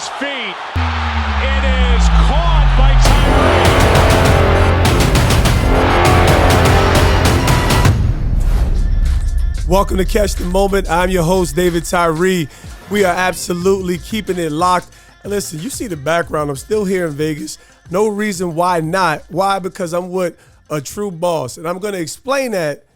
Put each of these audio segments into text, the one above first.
his feet. It is caught by Tyree. Welcome to Catch the Moment. I'm your host, David Tyree. We are absolutely keeping it locked. And listen, you see the background. I'm still here in Vegas. No reason why not. Why? Because I'm with a true boss. And I'm going to explain that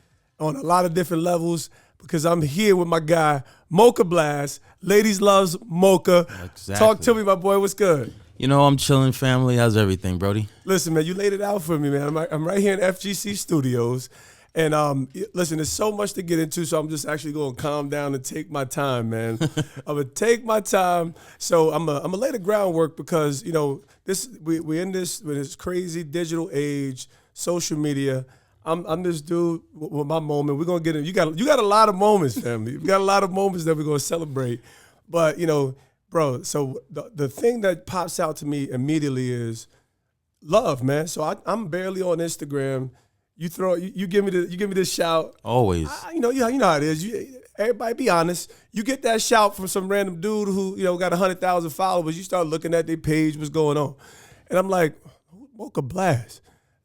on a lot of different levels because I'm here with my guy, Moka Blast. Ladies loves Moka. Exactly. Talk to me, my boy. What's good? You know, I'm chilling, family. How's everything, Brody? Listen, man, you laid it out for me, man. I'm right here in FGC Studios. And listen, there's so much to get into, so I'm just actually going to calm down and take my time, man. I'm going to take my time. So I'm gonna lay the groundwork because, you know, we're in this crazy digital age, social media. I'm this dude with my moment. We're going to get in. You got a lot of moments, family. You got a lot of moments that we're going to celebrate. But, you know, bro, so the thing that pops out to me immediately is love, man. So I'm barely on Instagram. You give me this shout. Always. You know how it is. Everybody be honest. You get that shout from some random dude who, you know, got 100,000 followers. You start looking at their page, what's going on. And I'm like, Moka Blast.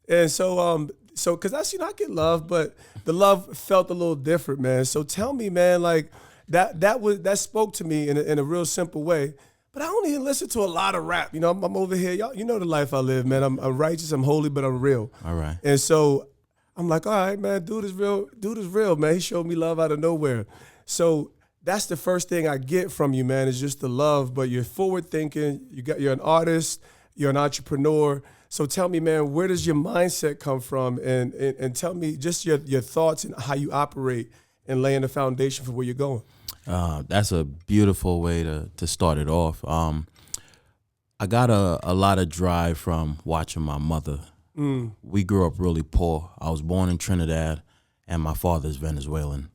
And so because I get love, but the love felt a little different, man. So tell me, man, like that spoke to me in a real simple way. But I don't even listen to a lot of rap. You know, I'm over here. Y'all, you know the life I live, man. I'm righteous, I'm holy, but I'm real. All right. And so I'm like, all right, man, dude is real, man. He showed me love out of nowhere. So that's the first thing I get from you, man, is just the love. But you're forward thinking, you're an artist, you're an entrepreneur. So tell me, man, where does your mindset come from? And tell me just your thoughts and how you operate and laying the foundation for where you're going. That's a beautiful way to start it off. I got a lot of drive from watching my mother. We grew up really poor. I was born in Trinidad, and my father's Venezuelan.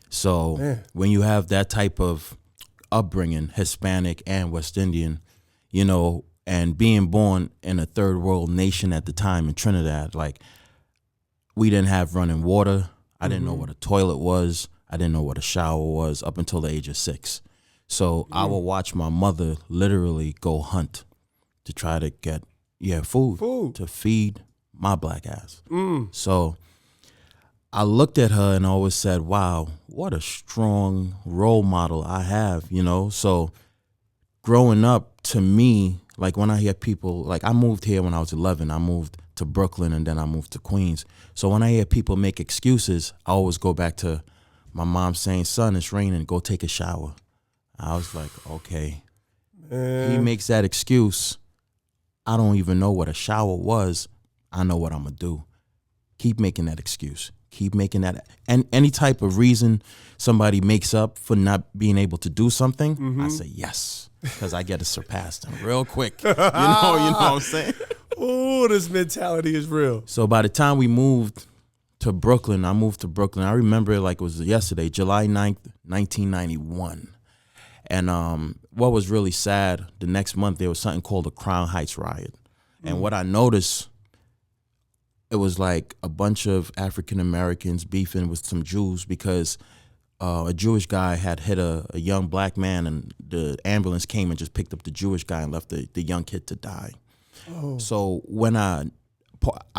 So when you have that type of upbringing, Hispanic and West Indian, you know, and being born in a third world nation at the time in Trinidad, like we didn't have running water. I didn't know what a toilet was. I didn't know what a shower was up until the age of 6. So I would watch my mother literally go hunt to try to get food to feed my black ass. So I looked at her and always said, wow, what a strong role model I have, you know? So growing up, to me, like when I hear people, like I moved here when I was 11, I moved to Brooklyn and then I moved to Queens. So when I hear people make excuses, I always go back to my mom saying, son, it's raining, go take a shower. I was like, okay. He makes that excuse. I don't even know what a shower was. I know what I'm going to do. Keep making that excuse. Keep making that. And any type of reason somebody makes up for not being able to do something, I say yes, because I get to surpass them real quick. You know what I'm saying? Oh, this mentality is real. So by the time we moved to Brooklyn, I remember it like it was yesterday, July 9th, 1991. And what was really sad, the next month there was something called the Crown Heights riot. And what I noticed, it was like a bunch of African Americans beefing with some Jews because a Jewish guy had hit a young black man, and the ambulance came and just picked up the Jewish guy and left the young kid to die. Oh. So when I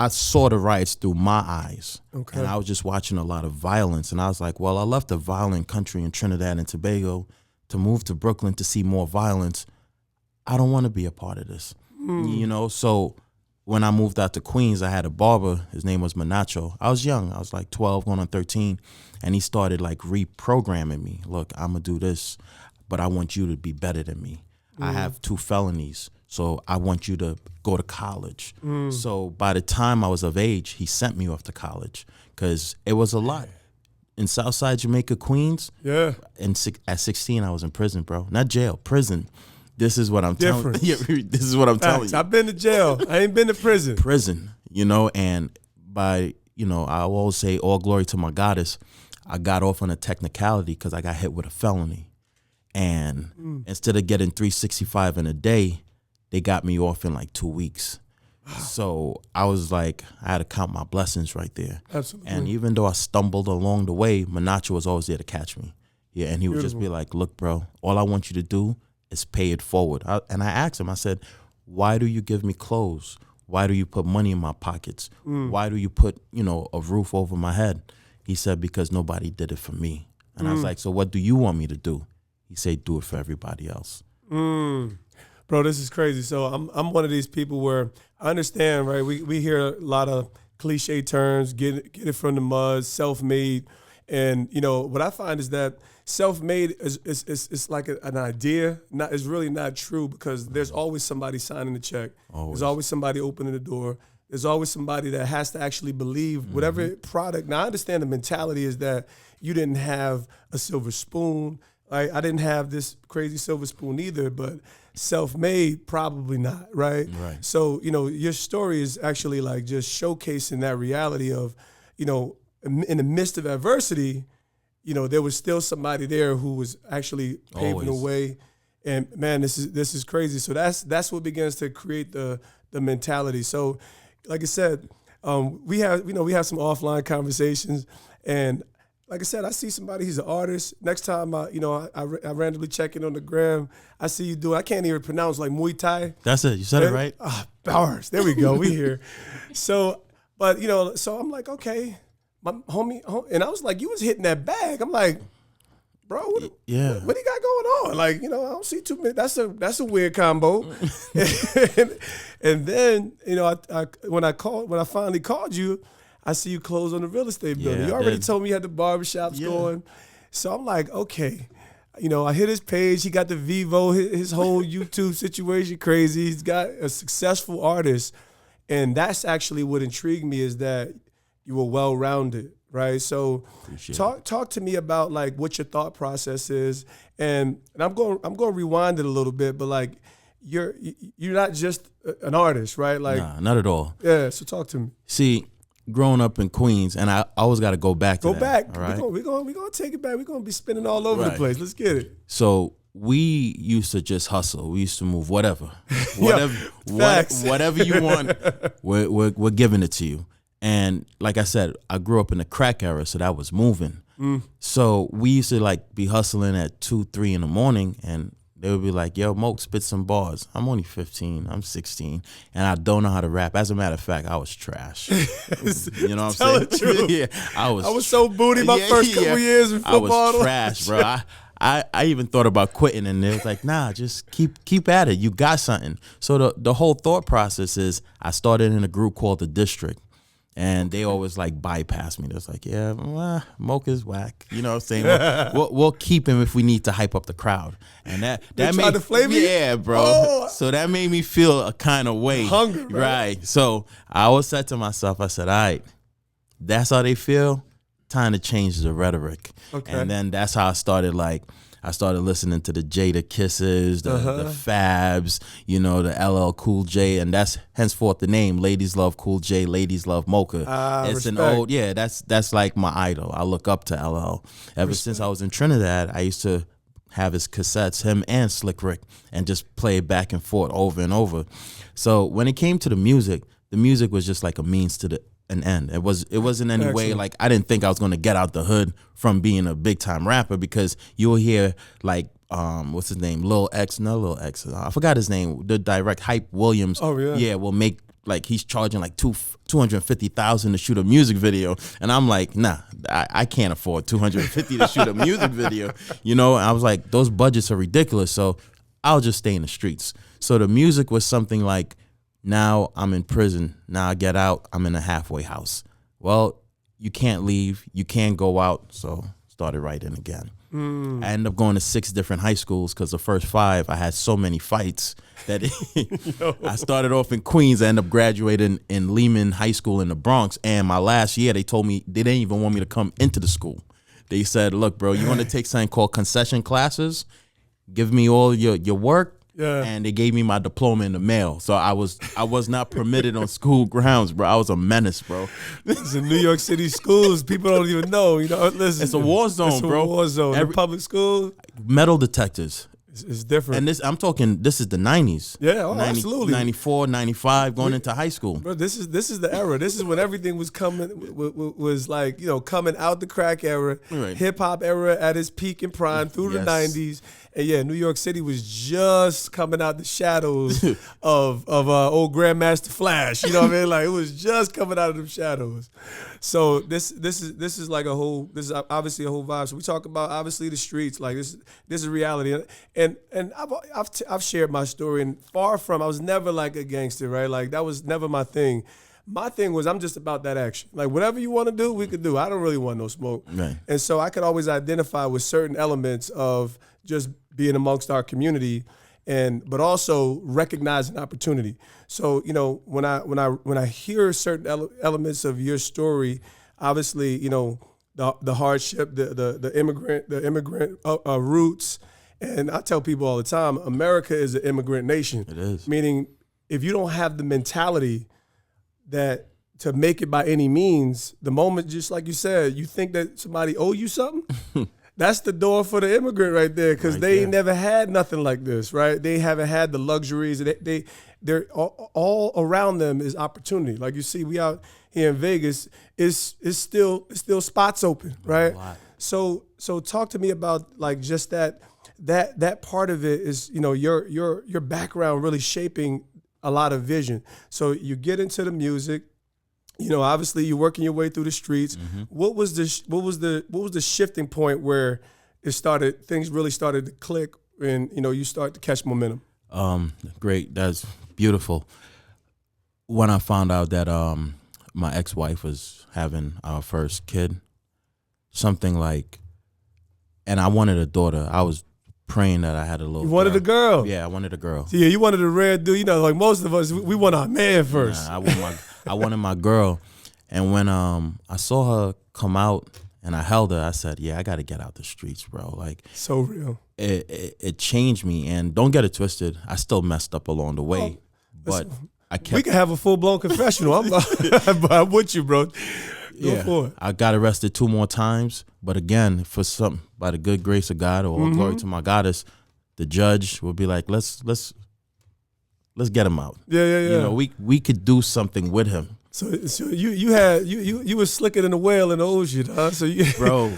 saw the riots through my eyes, and I was just watching a lot of violence, and I was like, well, I left a violent country in Trinidad and Tobago to move to Brooklyn to see more violence. I don't want to be a part of this, you know? So when I moved out to Queens, I had a barber. His name was Manacho. I was young. I was like 12 going on 13. And he started like reprogramming me. Look, I'm going to do this, but I want you to be better than me. I have 2 felonies, so I want you to go to college. So by the time I was of age, he sent me off to college because it was a lot. In Southside Jamaica, Queens, and at 16, I was in prison, bro. Not jail, prison. This is what I'm telling you. This is what I'm telling you. I've been to jail. I ain't been to prison. Prison, you know, and by, you know, I always say all glory to my goddess. I got off on a technicality because I got hit with a felony. And instead of getting 365 in a day, they got me off in like 2 weeks. So I was like, I had to count my blessings right there. Absolutely. And even though I stumbled along the way, Manacho was always there to catch me. Yeah, and he would just be like, look, bro, all I want you to do is pay it forward. And I asked him, I said, why do you give me clothes? Why do you put money in my pockets? Why do you put, a roof over my head? He said, because nobody did it for me. And I was like, so what do you want me to do? He said, do it for everybody else. Bro, this is crazy. So I'm one of these people where I understand, right? We hear a lot of cliche terms, get it from the mud, self-made. And, what I find is that self-made is like an idea. It's really not true, because there's always somebody signing the check. There's always somebody opening the door. There's always somebody that has to actually believe whatever product. Now, I understand the mentality is that you didn't have a silver spoon. Right? I didn't have this crazy silver spoon either, but self-made, probably not, right? Right. So, your story is actually like just showcasing that reality of, in the midst of adversity, there was still somebody there who was actually paving the way. And man, this is crazy. So that's what begins to create the mentality. So, like I said, we have some offline conversations, and like I said, I see somebody, he's an artist. Next time I randomly check in on the gram, I see you doing, I can't even pronounce, like Muay Thai. That's it. You said it right. Bars. There we go. We here. So, but so I'm like, okay, my homie, and I was like, you was hitting that bag. I'm like, bro, what do you got going on? Like, I don't see too many. That's a weird combo. and then, when I finally called you, I see you close on the real estate building. You already told me you had the barbershops going. So I'm like, okay. I hit his page. He got the Vivo, his whole YouTube situation crazy. He's got a successful artist. And that's actually what intrigued me, is that you were well-rounded, right? So talk to me about like what your thought process is. And I'm going to rewind it a little bit, but like you're not just an artist, right? Like, nah, not at all. Yeah, so talk to me. See, growing up in Queens, and I always got to go back to that. Go back. All right? We're going to take it back. We're going to be spinning all over the place. Let's get it. So we used to just hustle. We used to move whatever you want, we're giving it to you. And like I said, I grew up in the crack era, so that was moving. So we used to like be hustling at 2, 3 in the morning, and they would be like, yo, Moke, spit some bars. I'm only 15, I'm 16, and I don't know how to rap. As a matter of fact, I was trash. You know what I'm saying? The truth. Yeah, I was so booty my first couple years in football. I was trash, bro. I even thought about quitting, and they was like, nah, just keep at it. You got something. So the whole thought process is, I started in a group called The District. And they always like bypass me. They're like, yeah, Moka's whack. You know what I'm saying? We'll keep him if we need to hype up the crowd. And that tried to flame you? Yeah, bro. Oh. So that made me feel a kind of way. Hunger, right? So I always said to myself, I said, all right, that's how they feel. Time to change the rhetoric. Okay. And then that's how I started listening to the Jada Kisses, the Fabs, the LL Cool J, and that's henceforth the name. Ladies love Cool J, ladies love Moka. It's respect. an old, that's like my idol. I look up to LL. Ever since I was in Trinidad, I used to have his cassettes, him and Slick Rick, and just play it back and forth over and over. So when it came to the music was just like a means to an end. It wasn't any way like I didn't think I was going to get out the hood from being a big time rapper, because you'll hear like what's his name, I forgot his name, the direct Hype Williams. Oh yeah, will make like he's charging like $250,000 to shoot a music video, and I'm like, nah, I can't afford $250 to shoot a music video. And I was like, those budgets are ridiculous, so I'll just stay in the streets. So the music was something like, now I'm in prison. Now I get out, I'm in a halfway house. Well, you can't leave. You can't go out. So started writing again. I ended up going to 6 different high schools, because the first 5, I had so many fights that I started off in Queens. I ended up graduating in Lehman High School in the Bronx. And my last year, they told me they didn't even want me to come into the school. They said, look, bro, you want to take something called concession classes? Give me all your work. Yeah. And they gave me my diploma in the mail. So I was not permitted on school grounds, bro. I was a menace, bro. It's in New York City schools. People don't even know. Listen, it's a war zone, bro. It's a war zone. Every public school, metal detectors. It's different. And this is the 90s. Yeah, absolutely. 94, 95, going into high school. Bro, this is the era. This is when everything was was like, coming out the crack era, Right. hip hop era at its peak and prime through the 90s. And yeah, New York City was just coming out the shadows of old Grandmaster Flash. You know what I mean? Like, it was just coming out of them shadows. So this is like this is obviously a whole vibe. So we talk about obviously the streets. Like, this is reality. And I've shared my story, and far from, I was never like a gangster, right? Like, that was never my thing. My thing was, I'm just about that action. Like, whatever you want to do, we could do. I don't really want no smoke. Right. And so I could always identify with certain elements of just being amongst our community, but also recognizing opportunity. So, when I hear certain elements of your story, obviously, the hardship, the immigrant roots. And I tell people all the time, America is an immigrant nation. It is. Meaning, if you don't have the mentality that to make it by any means, the moment, just like you said, you think that somebody owe you something, that's the door for the immigrant right there, because they never had nothing like this, right? They haven't had the luxuries. They're all around them is opportunity. Like you see, we out here in Vegas, it's still spots open, right? So talk to me about like just that part of it is, your background really shaping a lot of vision. So you get into the music, obviously you're working your way through the streets. Mm-hmm. What was the shifting point where things really started to click and, you start to catch momentum? Great. That's beautiful. When I found out that my ex-wife was having our first kid, something like, and I wanted a daughter. I was praying that I had a little. You wanted girl. a girl? Yeah, I wanted a girl. Yeah, you wanted a rare dude. Like most of us, we want our man first. Nah, I wanted my girl. And when I saw her come out and I held her, I said, yeah, I got to get out the streets, bro. Like, so real. It changed me. And don't get it twisted, I still messed up along the way. But I kept. We can have a full-blown confessional. I'm with you, bro. Go for it. I got arrested 2 more times. But again, by the good grace of God, or glory to my goddess, the judge will be like, let's get him out. Yeah. We could do something with him. So you were slicker than a whale in the ocean, huh? So bro,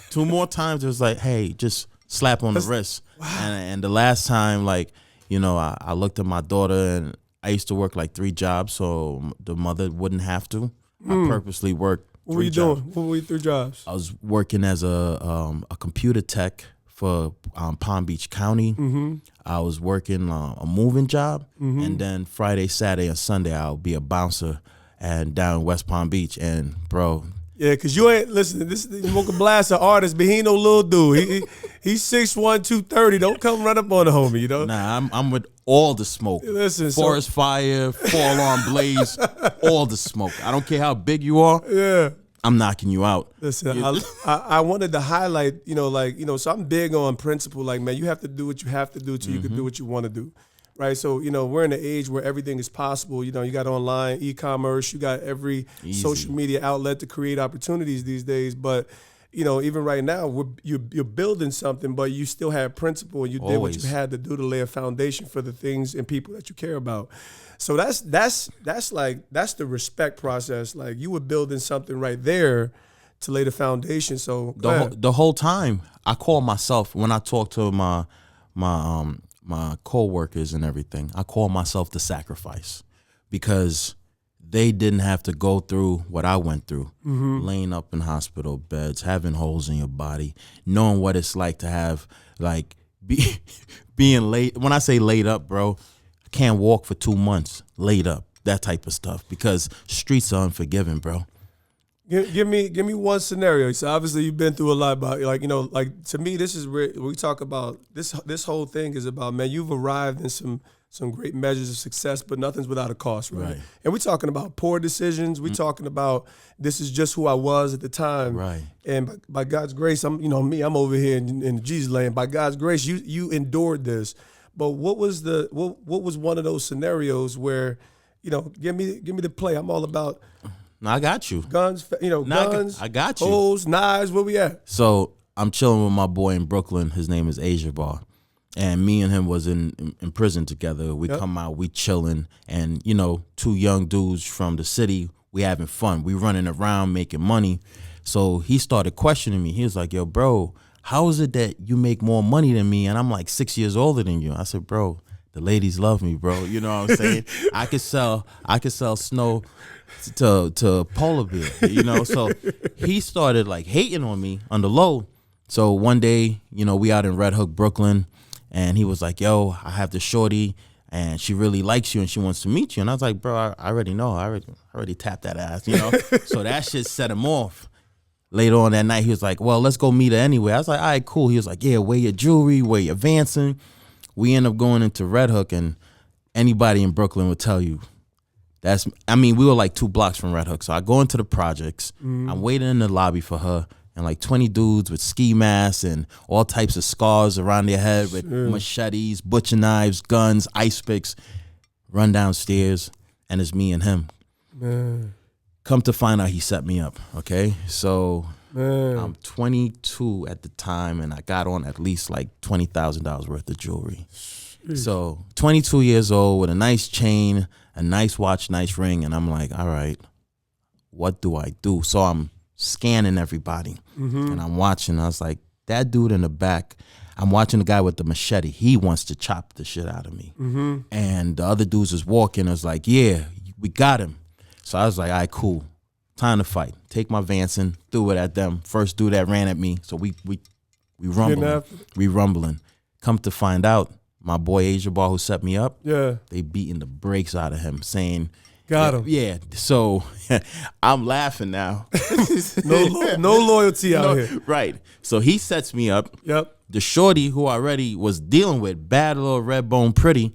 2 more times it was like, hey, just slap on the wrist. Wow. And the last time, like, I looked at my daughter, and I used to work like 3 jobs, so the mother wouldn't have to. I purposely worked. What were you doing? What were your 3 jobs? I was working as a computer tech for Palm Beach County. Mm-hmm. I was working a moving job, and then Friday, Saturday, and Sunday I'll be a bouncer and down in West Palm Beach. And bro, yeah, because you ain't listen. This is Moka Blast, an artist, but he ain't no little dude. He's 6'1", 230. Don't come run up on the homie, Nah, I'm with all the smoke. Listen, forest fire, 4-alarm blaze, all the smoke. I don't care how big you are. Yeah. I'm knocking you out. Listen, I wanted to highlight, so I'm big on principle. Like, man, you have to do what you have to do till you can do what you want to do, right? So, we're in an age where everything is possible. You got online, e-commerce, you got every social media outlet to create opportunities these days. But, even right now, you're building something, but you still have principle, and you did what you had to do to lay a foundation for the things and people that you care about. So that's the respect process. Like, you were building something right there to lay the foundation. So the whole time I call myself, when I talk to my co-workers and everything, I call myself the sacrifice, because they didn't have to go through what I went through, laying up in hospital beds, having holes in your body, knowing what it's like to have being laid. When I say laid up, bro, can't walk for 2 months, laid up, that type of stuff, because streets are unforgiving, bro. Give me one scenario. So obviously you've been through a lot, but like to me, this is where we talk about this whole thing is about, man, you've arrived in some great measures of success, but nothing's without a cost, right? And we're talking about poor decisions. We're talking about, this is just who I was at the time, right? And by God's grace, I'm over here in Jesus land. By God's grace, you endured this. But what was one of those scenarios where, give me the play. I'm all about. I got you. Guns, guns. I got you. Holes, knives. Where we at? So I'm chilling with my boy in Brooklyn. His name is Asia Bar, and me and him was in prison together. We come out, we chilling, and you know, two young dudes from the city, we having fun, we running around making money. So he started questioning me. He was like, yo, bro, how is it that you make more money than me and I'm like 6 years older than you? I said, bro, the ladies love me, bro. You know what I'm saying? I could sell snow to polar bear, you know? So he started like hating on me on the low. So one day, you know, we out in Red Hook, Brooklyn, and he was like, yo, I have this shorty and she really likes you and she wants to meet you. And I was like, bro, I already know. I already tapped that ass, you know? So that shit set him off. Later on that night, he was like, well, let's go meet her anyway. I was like, all right, cool. He was like, yeah, wear your jewelry, wear your Vanson. We end up going into Red Hook, and anybody in Brooklyn would tell you we were like 2 blocks from Red Hook. So I go into the projects. I'm waiting in the lobby for her, and like 20 dudes with ski masks and all types of scars around their head with machetes, butcher knives, guns, ice picks, run downstairs, and it's me and him. Man. Come to find out, he set me up, okay? So Man. I'm 22 at the time, and I got on at least like $20,000 worth of jewelry. So 22 years old with a nice chain, a nice watch, nice ring, and I'm like, all right, what do I do? So I'm scanning everybody, and I'm watching. I was like, that dude in the back, I'm watching the guy with the machete. He wants to chop the shit out of me. And the other dudes is walking. I was like, yeah, we got him. So I was like, all right, cool. Time to fight. Take my Vanson, threw it at them. First dude that ran at me. So we rumbling. We rumbling. Come to find out, my boy Asia Bar who set me up, they beating the brakes out of him, saying, got him. Yeah. So I'm laughing now. No loyalty out here. Right. So he sets me up. Yep. The shorty who I already was dealing with, bad little red bone pretty,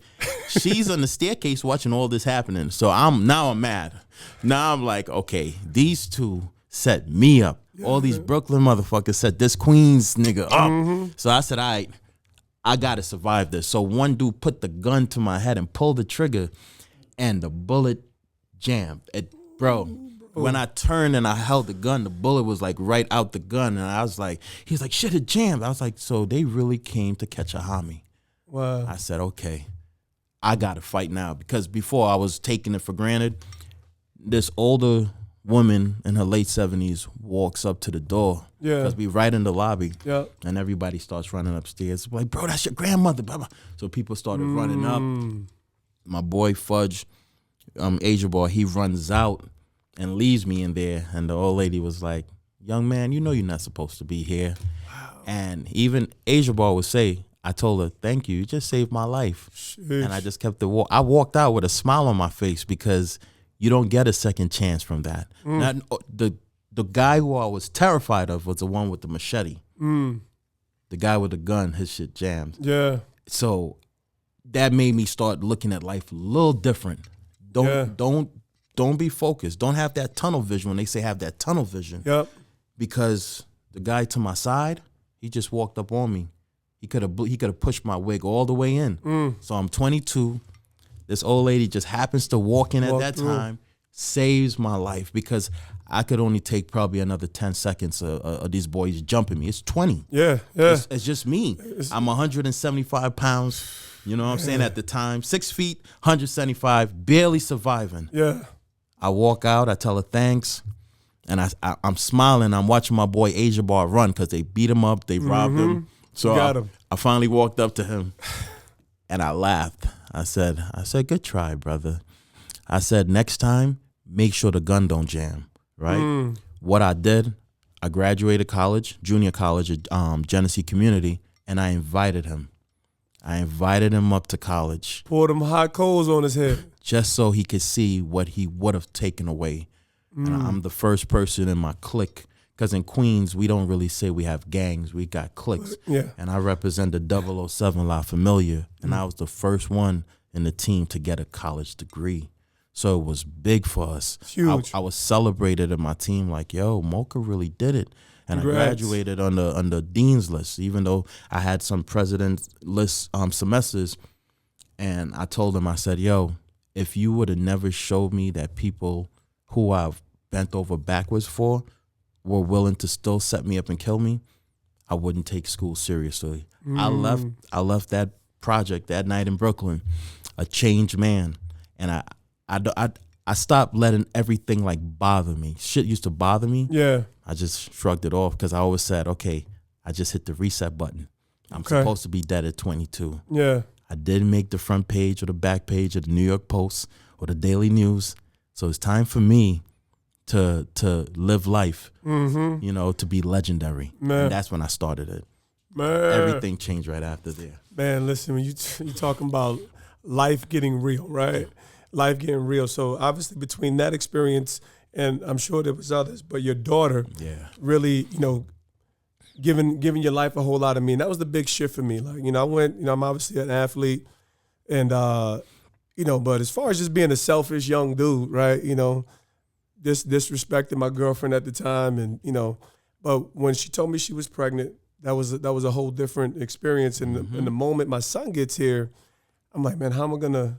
she's on the staircase watching all this happening. So I'm mad. Now I'm like, okay, these two set me up. All these Brooklyn motherfuckers set this Queens nigga up. So I said, all right, I gotta survive this. So one dude put the gun to my head and pulled the trigger, and the bullet jammed. Bro, when I turned and I held the gun, the bullet was like right out the gun, and I was like, he's like, shit, it jammed. I was like, so they really came to catch a homie. Wow. I said, okay, I gotta fight now, because before I was taking it for granted. This older woman in her late 70s walks up to the door. Yeah. Because we right in the lobby. Yeah. And everybody starts running upstairs. Like, bro, that's your grandmother. Blah, blah. So people started running up. My boy Fudge, Asia Boy, he runs out and leaves me in there. And the old lady was like, young man, you know you're not supposed to be here. Wow. And even Asia Boy would say, I told her, thank you. You just saved my life. Sheesh. And I just kept the walk. I walked out with a smile on my face, because you don't get a second chance from that. Now, the guy who I was terrified of was the one with the machete. The guy with the gun, his shit jammed. Yeah. So that made me start looking at life a little different. Don't be focused. Don't have that tunnel vision when they say have that tunnel vision. Yep. Because the guy to my side, he just walked up on me. He could have pushed my wig all the way in. So I'm 22. This old lady just happens to walk in at that time, saves my life, because I could only take probably another 10 seconds of these boys jumping me. It's 20. Yeah. It's just me. I'm 175 pounds, you know what I'm saying, at the time. 6 feet, 175, barely surviving. Yeah. I walk out, I tell her thanks, and I'm smiling. I'm watching my boy Asia Bar run, because they beat him up, they robbed him. So I finally walked up to him, and I laughed. I said, good try, brother. I said, next time, make sure the gun don't jam, right? What I did, I graduated college, junior college at Genesee Community, and I invited him. Up to college. Poured him hot coals on his head. Just so he could see what he would have taken away. And I'm the first person in my clique, because in Queens, we don't really say we have gangs. We got cliques. Yeah. And I represent the 007 La Familia, and I was the first one in the team to get a college degree. So it was big for us. Huge. I was celebrated in my team like, yo, Moka really did it. And Congrats. I graduated on the dean's list, even though I had some president list semesters. And I told him, I said, yo, if you would have never showed me that people who I've bent over backwards for were willing to still set me up and kill me, I wouldn't take school seriously. I left that project that night in Brooklyn, a changed man, and I stopped letting everything like bother me. Shit used to bother me. Yeah. I just shrugged it off because I always said, okay, I just hit the reset button. I'm supposed to be dead at 22. Yeah. I didn't make the front page or the back page of the New York Post or the Daily News. So it's time for me to live life, you know, to be legendary. Man. And that's when I started it. Man. Everything changed right after there. Man, listen, when you talking about life getting real, right? Life getting real. So obviously between that experience, and I'm sure there was others, but your daughter really, you know, giving your life a whole lot of meaning. That was the big shift for me. Like, you know, I went, you know, I'm obviously an athlete, and you know, but as far as just being a selfish young dude, right? You know, disrespecting my girlfriend at the time, and you know, but when she told me she was pregnant, that was a whole different experience. And in the moment my son gets here, I'm like, man, how am I gonna,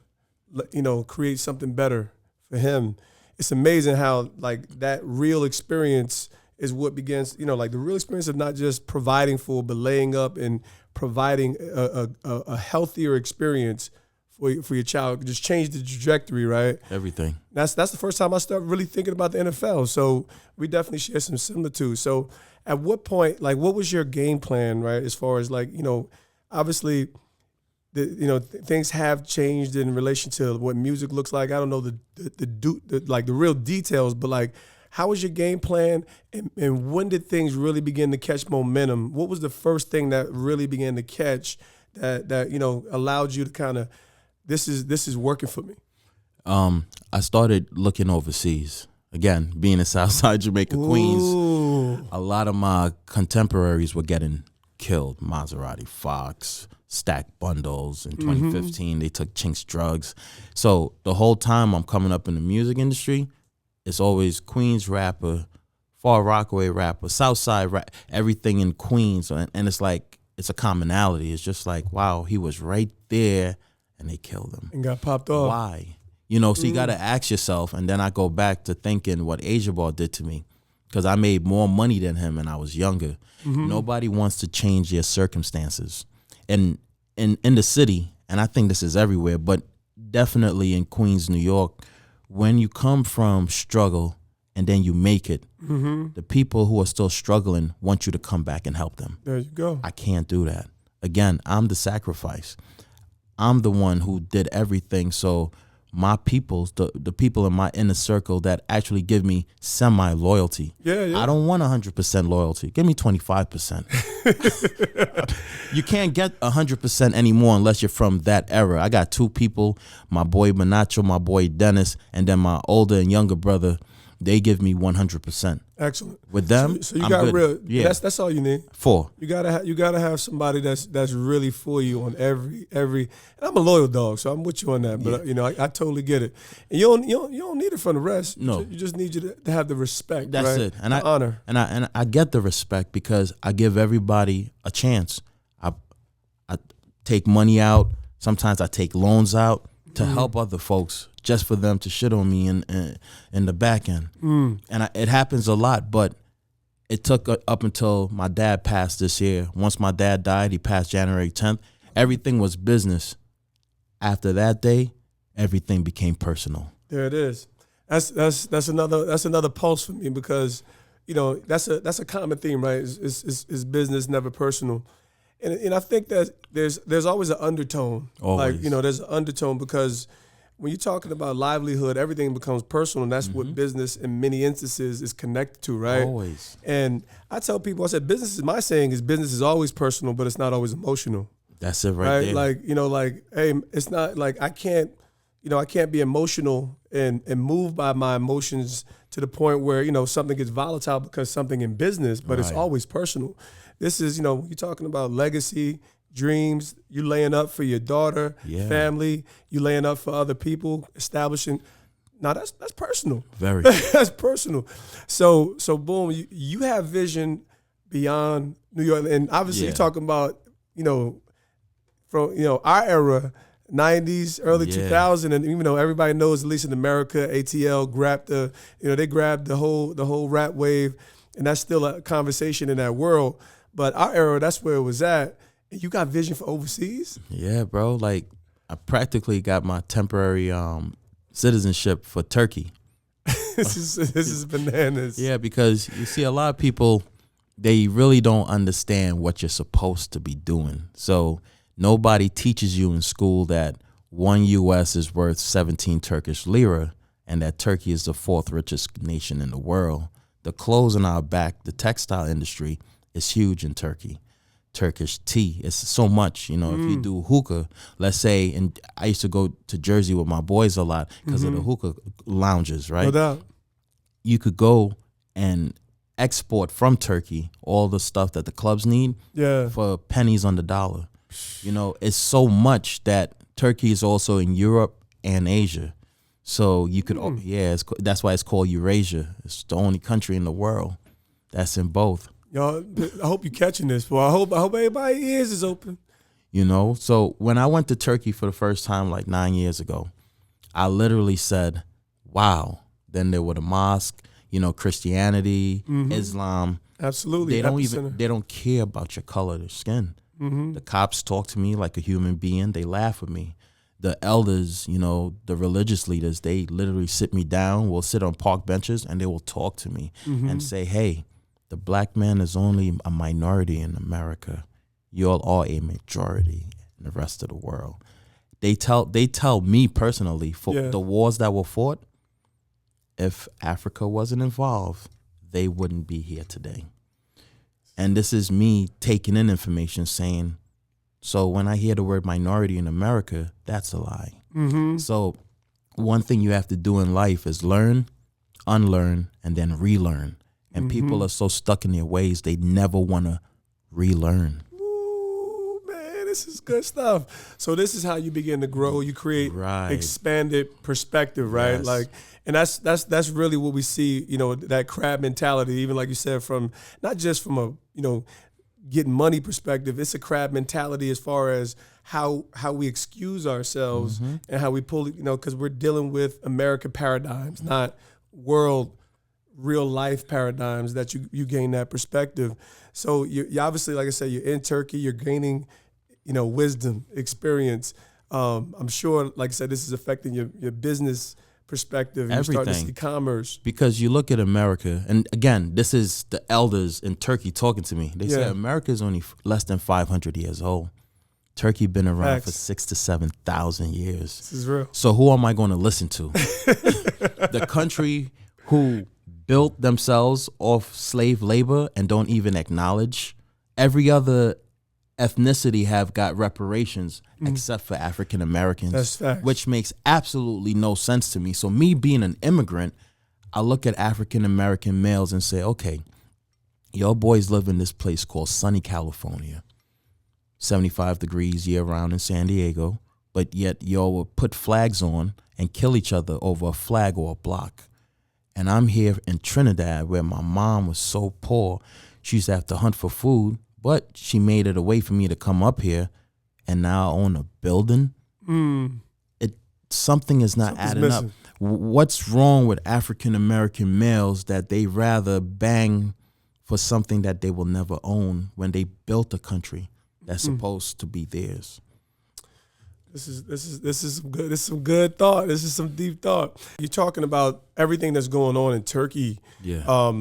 you know, create something better for him? It's amazing how like that real experience is what begins, you know, like the real experience of not just providing for, but laying up and providing a healthier experience for your child. Just change the trajectory, right? Everything. That's the first time I started really thinking about the NFL. So we definitely share some similitudes. So at what point, like, what was your game plan, right? As far as like, you know, obviously, things have changed in relation to what music looks like. I don't know the real details, but like, how was your game plan, and when did things really begin to catch momentum? What was the first thing that really began to catch that you know allowed you to kind of this is working for me? I started looking overseas. Again, being in Southside Jamaica, Queens, a lot of my contemporaries were getting killed. Maserati, Fox, Stack Bundles. In 2015, they took Chinks drugs. So the whole time I'm coming up in the music industry, it's always Queens rapper, Far Rockaway rapper, Southside rap, everything in Queens. And it's like, it's a commonality. It's just like, wow, he was right there and they killed him. And got popped off. Why? You know, so you got to ask yourself. And then I go back to thinking what Asia Ball did to me, because I made more money than him and I was younger. Nobody wants to change their circumstances. And in the city, and I think this is everywhere, but definitely in Queens, New York, when you come from struggle and then you make it, the people who are still struggling want you to come back and help them. There you go. I can't do that. Again, I'm the sacrifice. I'm the one who did everything. So my peoples, the people in my inner circle that actually give me semi-loyalty. Yeah. I don't want 100% loyalty. Give me 25%. You can't get 100% anymore unless you're from that era. I got two people, my boy Manacho, my boy Dennis, and then my older and younger brother. They give me 100%. Excellent. With them, so you I'm got good. real. Yeah. That's all you need. 4. You gotta have somebody that's really for you on every. And I'm a loyal dog, so I'm with you on that. But you know, I totally get it. And you don't need it from the rest. No, you just need you to have the respect. That's right? it. And the honor. And I get the respect because I give everybody a chance. I take money out. Sometimes I take loans out to help other folks, just for them to shit on me in the back end. And it happens a lot, but it took up until my dad passed this year. Once my dad died, he passed January 10th, everything was business. After that day, everything became personal. There it is. That's another pulse for me, because you know that's a common theme, right? Is business, never personal. And I think that there's always an undertone. Always. Like, you know, there's an undertone, because when you're talking about livelihood, everything becomes personal, and that's what business in many instances is connected to, right? Always. And I tell people, I said, business is always personal, but it's not always emotional. That's it right there. Like, you know, like, hey, it's not like I can't be emotional and moved by my emotions to the point where, you know, something gets volatile because something in business, but it's always personal. This is, you know, you're talking about legacy, dreams, you laying up for your daughter, family, you laying up for other people, establishing. Now that's personal. Very. That's personal. So boom, you have vision beyond New York, and obviously you're talking about, you know, from, you know, our era, 90s, early 2000, and even though everybody knows, at least in America, ATL grabbed the whole rap wave, and that's still a conversation in that world. But our era, that's where it was at. And you got vision for overseas? Yeah, bro. Like, I practically got my temporary citizenship for Turkey. This is bananas. Yeah, because you see a lot of people, they really don't understand what you're supposed to be doing. So nobody teaches you in school that 1 US is worth 17 Turkish lira and that Turkey is the 4th richest nation in the world. The clothes on our back, the textile industry is huge in Turkey. Turkish tea, it's so much, if you do hookah, let's say, and I used to go to Jersey with my boys a lot because of the hookah lounges, right? No doubt. You could go and export from Turkey all the stuff that the clubs need for pennies on the dollar. It's so much that Turkey is also in Europe and Asia. So you could, that's why it's called Eurasia. It's the only country in the world that's in both. Y'all, I hope you're catching this. Well, I hope everybody's ears is open. So when I went to Turkey for the first time like 9 years ago, I literally said, wow. Then there were the mosque, Christianity, Islam. Absolutely. They don't care about your color of skin. The cops talk to me like a human being. They laugh with me. The elders, the religious leaders, they literally sit me down. We'll sit on park benches and they will talk to me and say, hey, the black man is only a minority in America. You all are a majority in the rest of the world. They tell me personally, for the wars that were fought, if Africa wasn't involved, they wouldn't be here today. And this is me taking in information saying, so when I hear the word minority in America, that's a lie. So one thing you have to do in life is learn, unlearn, and then relearn. And people are so stuck in their ways, they never want to relearn. Ooh, man, this is good stuff. So this is how you begin to grow. You create expanded perspective, right? Yes. And that's really what we see, that crab mentality, even like you said, from not just from a, getting money perspective, it's a crab mentality as far as how we excuse ourselves and how we pull, because we're dealing with American paradigms, not world real life paradigms that you gain that perspective. So you obviously, like I said, you're in Turkey, you're gaining, wisdom, experience. I'm sure, like I said, this is affecting your business perspective. You're starting to see commerce. Because you look at America, and again, this is the elders in Turkey talking to me. They say America is only less than 500 years old. Turkey been around for 6,000 to 7,000 years. This is real. So who am I going to listen to? The country who built themselves off slave labor and don't even acknowledge. Every other ethnicity have got reparations except for African Americans. That's facts. Which makes absolutely no sense to me. So me being an immigrant, I look at African American males and say, okay, your boys live in this place called sunny California. 75 degrees year round in San Diego, but yet y'all will put flags on and kill each other over a flag or a block. And I'm here in Trinidad where my mom was so poor. She used to have to hunt for food, but she made it a way for me to come up here and now I own a building. Something is not adding up. What's wrong with African American males that they rather bang for something that they will never own when they built a country that's supposed to be theirs? This is some good. This is some good thought. This is some deep thought. You're talking about everything that's going on in Turkey. Yeah.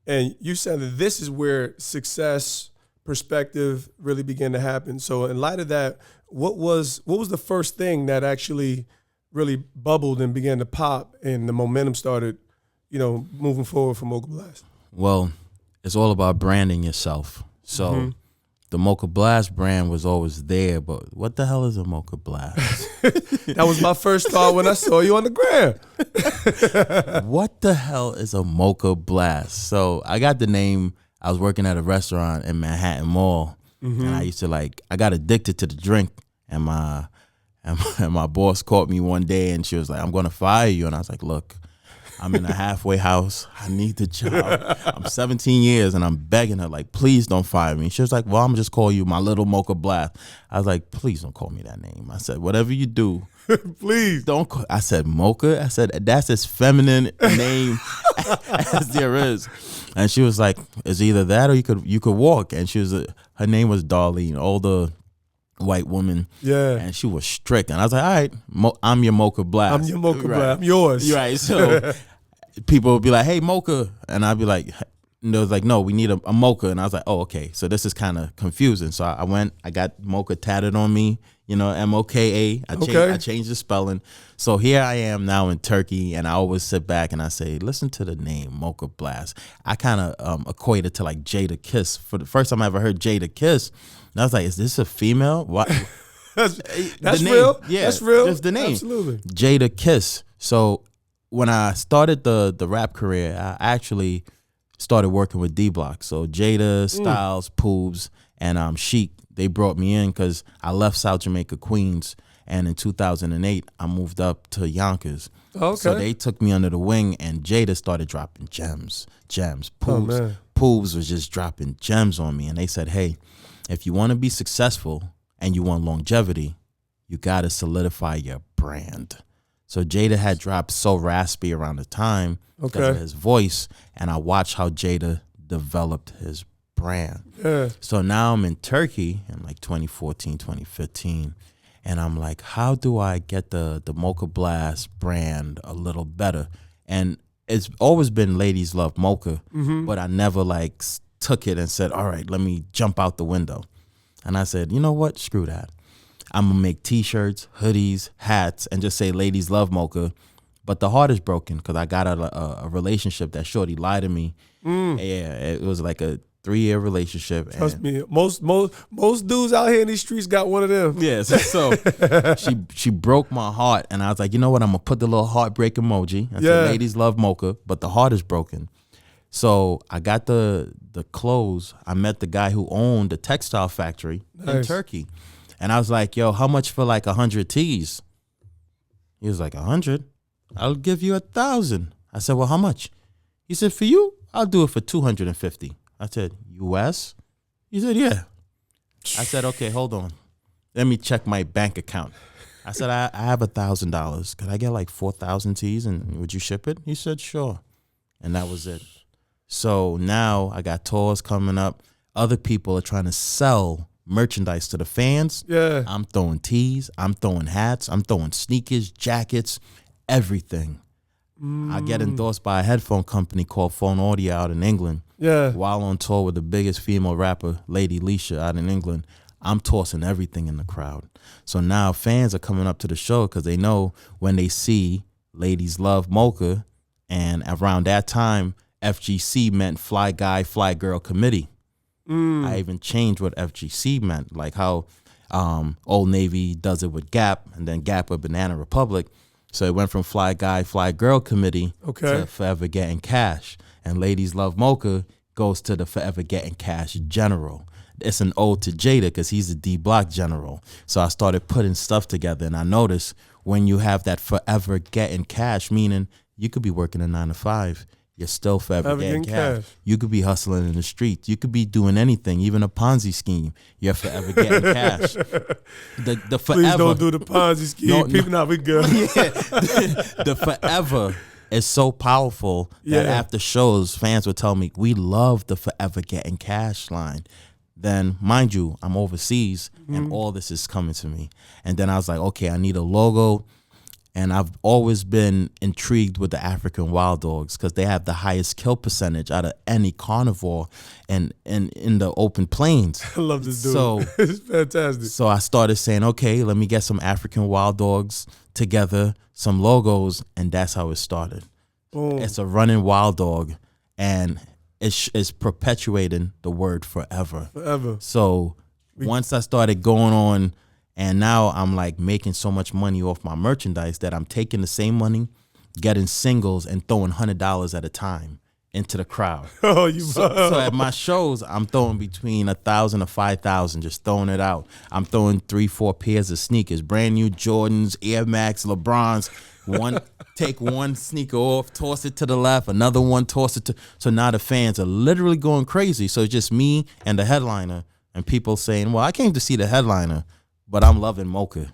And you said that this is where success perspective really began to happen. So in light of that, what was the first thing that actually really bubbled and began to pop and the momentum started, moving forward for Moka Blast? Well, it's all about branding yourself. So the Moka Blast brand was always there, but what the hell is a Moka Blast? That was my first thought when I saw you on the gram. What the hell is a Moka Blast? So I got the name. I was working at a restaurant in Manhattan Mall, and I used to I got addicted to the drink, and my boss caught me one day, and she was like, "I'm going to fire you," and I was like, "Look, I'm in a halfway house. I need the job. I'm 17 years and I'm begging her, like, please don't fire me. She was like, well, I'm just call you my little Moka Blast. I was like, please don't call me that name. I said, whatever you do, Please. don't call. I said, Moka. I said, that's as feminine name as there is. And she was like, it's either that or you could walk. And she was, her name was Darlene, older white woman. Yeah. And she was strict. And I was like, all right, I'm your Moka Blast. I'm your Moka Blast. I'm yours. Right. So people would be like, hey, Moka. And I'd be like, and it was like, no, we need a Moka. And I was like, oh, okay. So this is kind of confusing. So I got Moka tatted on me, you know, Moka. I changed the spelling. So here I am now in Turkey, and I always sit back and I say, listen to the name, Moka Blast. I kind of equate it to like Jada Kiss. For the first time I ever heard Jada Kiss, and I was like, is this a female? What? That's name, real? Yeah, That's real? That's the name. Absolutely. Jada Kiss. So when I started the rap career, I actually started working with D-Block. So Jada, Styles, Poobs, and Chic, they brought me in because I left South Jamaica, Queens, and in 2008, I moved up to Yonkers. Okay. So they took me under the wing, and Jada started dropping gems. Man. Poobs was just dropping gems on me, and they said, hey, if you want to be successful and you want longevity, you got to solidify your brand. So Jada had dropped So Raspy around the time because of his voice, and I watched how Jada developed his brand. Yeah. So now I'm in Turkey in like 2014, 2015, and I'm like, how do I get the Moka Blast brand a little better? And it's always been ladies love Mocha, but I never like took it and said, all right, let me jump out the window. And I said, you know what? Screw that. I'm going to make T-shirts, hoodies, hats, and just say ladies love Mocha. But the heart is broken because I got out of a relationship that shorty lied to me. Yeah, it was like a 3-year relationship. Trust me, most dudes out here in these streets got one of them. Yes. So she broke my heart, and I was like, you know what? I'm gonna put the little heartbreak emoji. I said, ladies love Mocha, but the heart is broken. So I got the clothes. I met the guy who owned the textile factory in Turkey, and I was like, yo, how much for like 100 tees? He was like, 100? I'll give you 1,000. I said, well, how much? He said, for you, I'll do it for 250. I said, US? He said, yeah. I said, okay, hold on. Let me check my bank account. I said, I have $1,000. Could I get like 4,000 tees and would you ship it? He said, sure. And that was it. So now I got tours coming up. Other people are trying to sell merchandise to the fans. Yeah. I'm throwing tees. I'm throwing hats. I'm throwing sneakers, jackets, everything. I get endorsed by a headphone company called Phone Audio out in England. Yeah. While on tour with the biggest female rapper, Lady Leisha, out in England, I'm tossing everything in the crowd. So now fans are coming up to the show because they know when they see Ladies Love Mocha, and around that time, FGC meant Fly Guy, Fly Girl Committee. I even changed what FGC meant, like how Old Navy does it with Gap, and then Gap with Banana Republic. So it went from Fly Guy, Fly Girl Committee to Forever Getting Cash. And Ladies Love Mocha goes to the Forever Getting Cash General. It's an ode to Jada because he's the D-Block General. So I started putting stuff together, and I noticed when you have that Forever Getting Cash, meaning you could be working a 9 to 5, you're still forever getting cash. You could be hustling in the streets. You could be doing anything, even a Ponzi scheme. You're forever getting cash. The forever. Please don't do the Ponzi scheme. People not be good. Yeah. The forever is so powerful that after shows, fans would tell me, we love the Forever Getting Cash line. Then, mind you, I'm overseas and all this is coming to me. And then I was like, okay, I need a logo. And I've always been intrigued with the African wild dogs because they have the highest kill percentage out of any carnivore and in the open plains. I love this dude. So it's fantastic. So I started saying, okay, let me get some African wild dogs together, some logos, and that's how it started. It's a running wild dog, and it's perpetuating the word forever. Forever. So once I started going on, and now I'm like making so much money off my merchandise that I'm taking the same money, getting singles, and throwing $100 at a time into the crowd. Oh, so at my shows, I'm throwing between 1,000 to 5,000, just throwing it out. I'm throwing 3-4 pairs of sneakers, brand new Jordans, Air Max, LeBrons, Take one sneaker off, toss it to the left, another one, toss it to. So now the fans are literally going crazy. So it's just me and the headliner, and people saying, "Well, I came to see the headliner, but I'm loving Moka,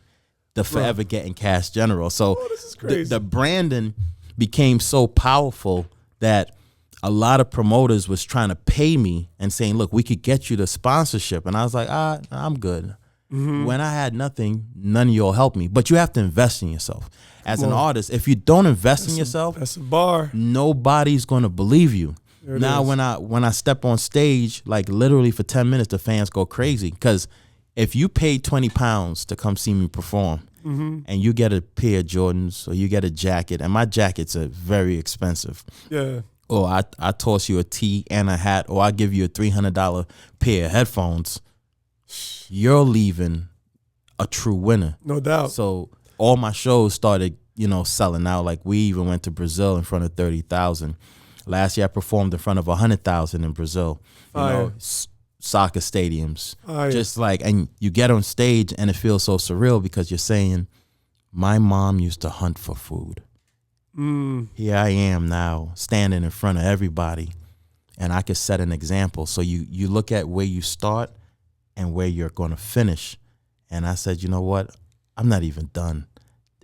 the forever getting cash general." So this is crazy. The branding became so powerful that a lot of promoters was trying to pay me and saying, "Look, we could get you the sponsorship," and I was like, I'm good. When I had nothing, none of y'all helped me. But you have to invest in yourself. As an artist, if you don't invest in yourself, that's a bar. nobody's gonna believe you. Now, when I step on stage, like literally for 10 minutes, the fans go crazy. Because if you pay 20 pounds to come see me perform, and you get a pair of Jordans or you get a jacket, and my jackets are very expensive. Yeah. Or I toss you a tee and a hat, or I give you a $300 pair of headphones, you're leaving a true winner. No doubt. So all my shows started, selling out. Like we even went to Brazil in front of 30,000. Last year I performed in front of 100,000 in Brazil. Soccer stadiums. Just like, and you get on stage and it feels so surreal because you're saying, my mom used to hunt for food. Here I am now standing in front of everybody, and I could set an example. So you look at where you start and where you're going to finish. And I said, you know what? I'm not even done.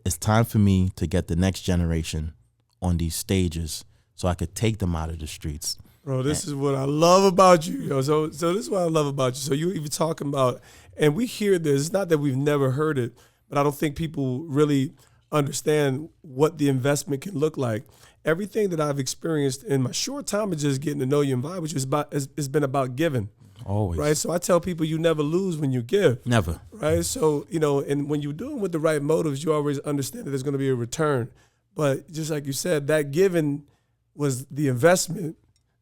It's time for me to get the next generation on these stages so I could take them out of the streets. Bro, this is what I love about you. Yo. So this is what I love about you. So you even talking about, and we hear this, it's not that we've never heard it, but I don't think people really understand what the investment can look like. Everything that I've experienced in my short time of just getting to know you and vibe, which is it's been about giving. Always. Right? So I tell people you never lose when you give. Never. Right? So, and when you're doing with the right motives, you always understand that there's going to be a return. But just like you said, that giving was the investment,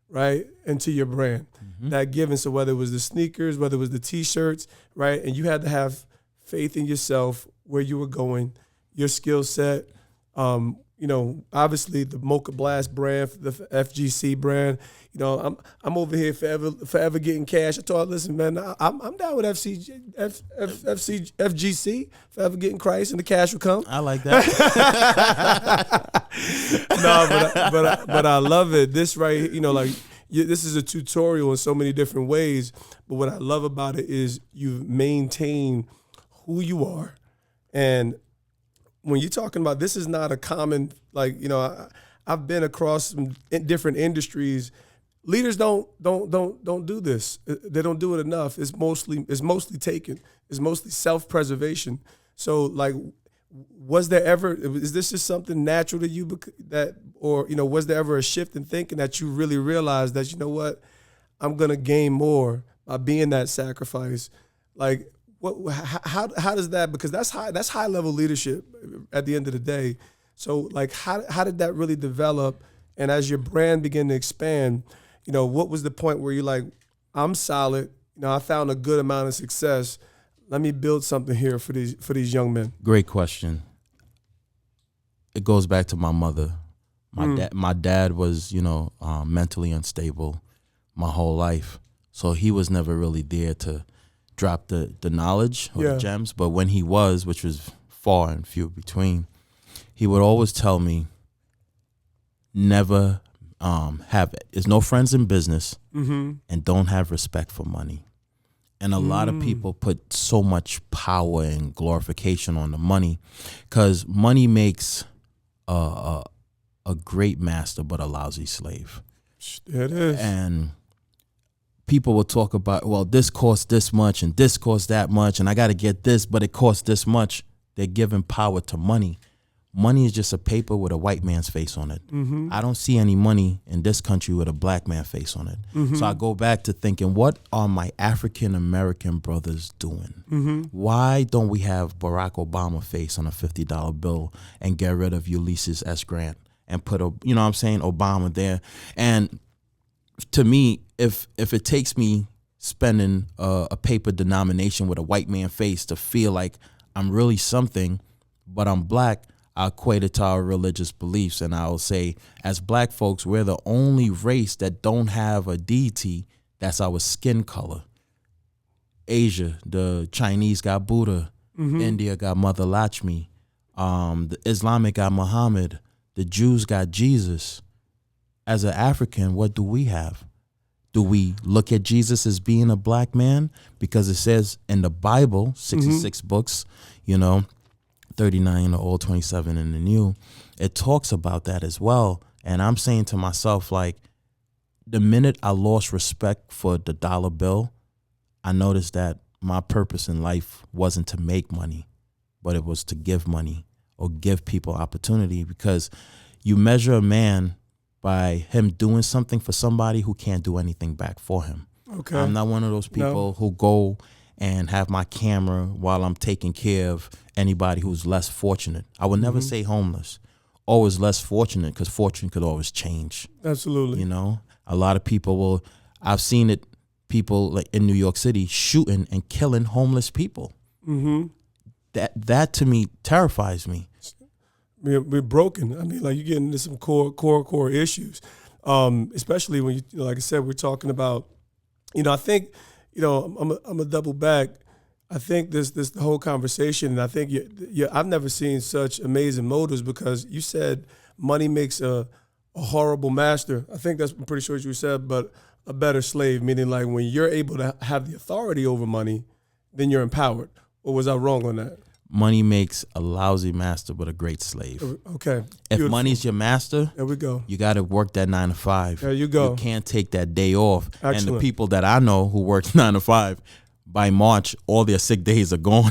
right, into your brand. That giving, so whether it was the sneakers, whether it was the T-shirts, right, and you had to have faith in yourself, where you were going, your skill set, obviously the Moka Blast brand, the FGC brand. I'm over here forever getting cash. I told her, listen, man, I'm down with FGC, forever getting Christ, and the cash will come. I like that. but I love it. This right, this is a tutorial in so many different ways. But what I love about it is you've maintained who you are. And when you're talking about, this is not a common, I've been across some different industries. Leaders don't do this. They don't do it enough. It's mostly taken. It's mostly self-preservation. So was there ever, is this just something natural to you was there ever a shift in thinking that you really realized that, you know what, I'm going to gain more by being that sacrifice? How does that, because that's high level leadership at the end of the day. So how did that really develop? And as your brand began to expand, what was the point where you're like, I'm solid, I found a good amount of success. Let me build something here for these young men. Great question. It goes back to my mother. My dad was, mentally unstable my whole life. So he was never really there to drop the knowledge or the gems. But when he was, which was far and few between, he would always tell me, never there's no friends in business, and don't have respect for money. And a lot of people put so much power and glorification on the money, because money makes a great master but a lousy slave. It is. And people will talk about, well, this costs this much and this costs that much, and I got to get this, but it costs this much. They're giving power to money. Money is just a paper with a white man's face on it. I don't see any money in this country with a black man's face on it. So I go back to thinking, what are my African-American brothers doing? Why don't we have Barack Obama face on a $50 bill and get rid of Ulysses S. Grant and put, Obama there? And to me, if it takes me spending a paper denomination with a white man face to feel like I'm really something, but I'm black, I equate it to our religious beliefs, and I'll say, as black folks, we're the only race that don't have a deity that's our skin color. Asia, the Chinese got Buddha, India got Mother Lakshmi, The Islamic got Muhammad. The Jews got Jesus. As an African, what do we have? Do we look at Jesus as being a black man? Because it says in the Bible, 66 books, 39 in the Old, 27 in the New, it talks about that as well. And I'm saying to myself, like, the minute I lost respect for the dollar bill, I noticed that my purpose in life wasn't to make money, but it was to give money or give people opportunity, because you measure a man by him doing something for somebody who can't do anything back for him. Okay. I'm not one of those people who go and have my camera while I'm taking care of anybody who's less fortunate. I would never say homeless, always less fortunate, because fortune could always change. Absolutely. A lot of people I've seen it, people like in New York City shooting and killing homeless people. Mm-hmm. That to me terrifies me. We're broken. I mean, like, you get into some core issues, especially when like I said, we're talking about, I think, I'm a double back. I think this the whole conversation, and I think I've never seen such amazing motives, because you said money makes a horrible master. I think I'm pretty sure what you said, but a better slave, meaning like when you're able to have the authority over money, then you're empowered. Or was I wrong on that? Money makes a lousy master, but a great slave. Okay. If Beautiful. money's your master, there we go. You got to work that 9 to 5. There you go. You can't take that day off. Excellent. And the people that I know who work 9 to 5, by March, all their sick days are gone.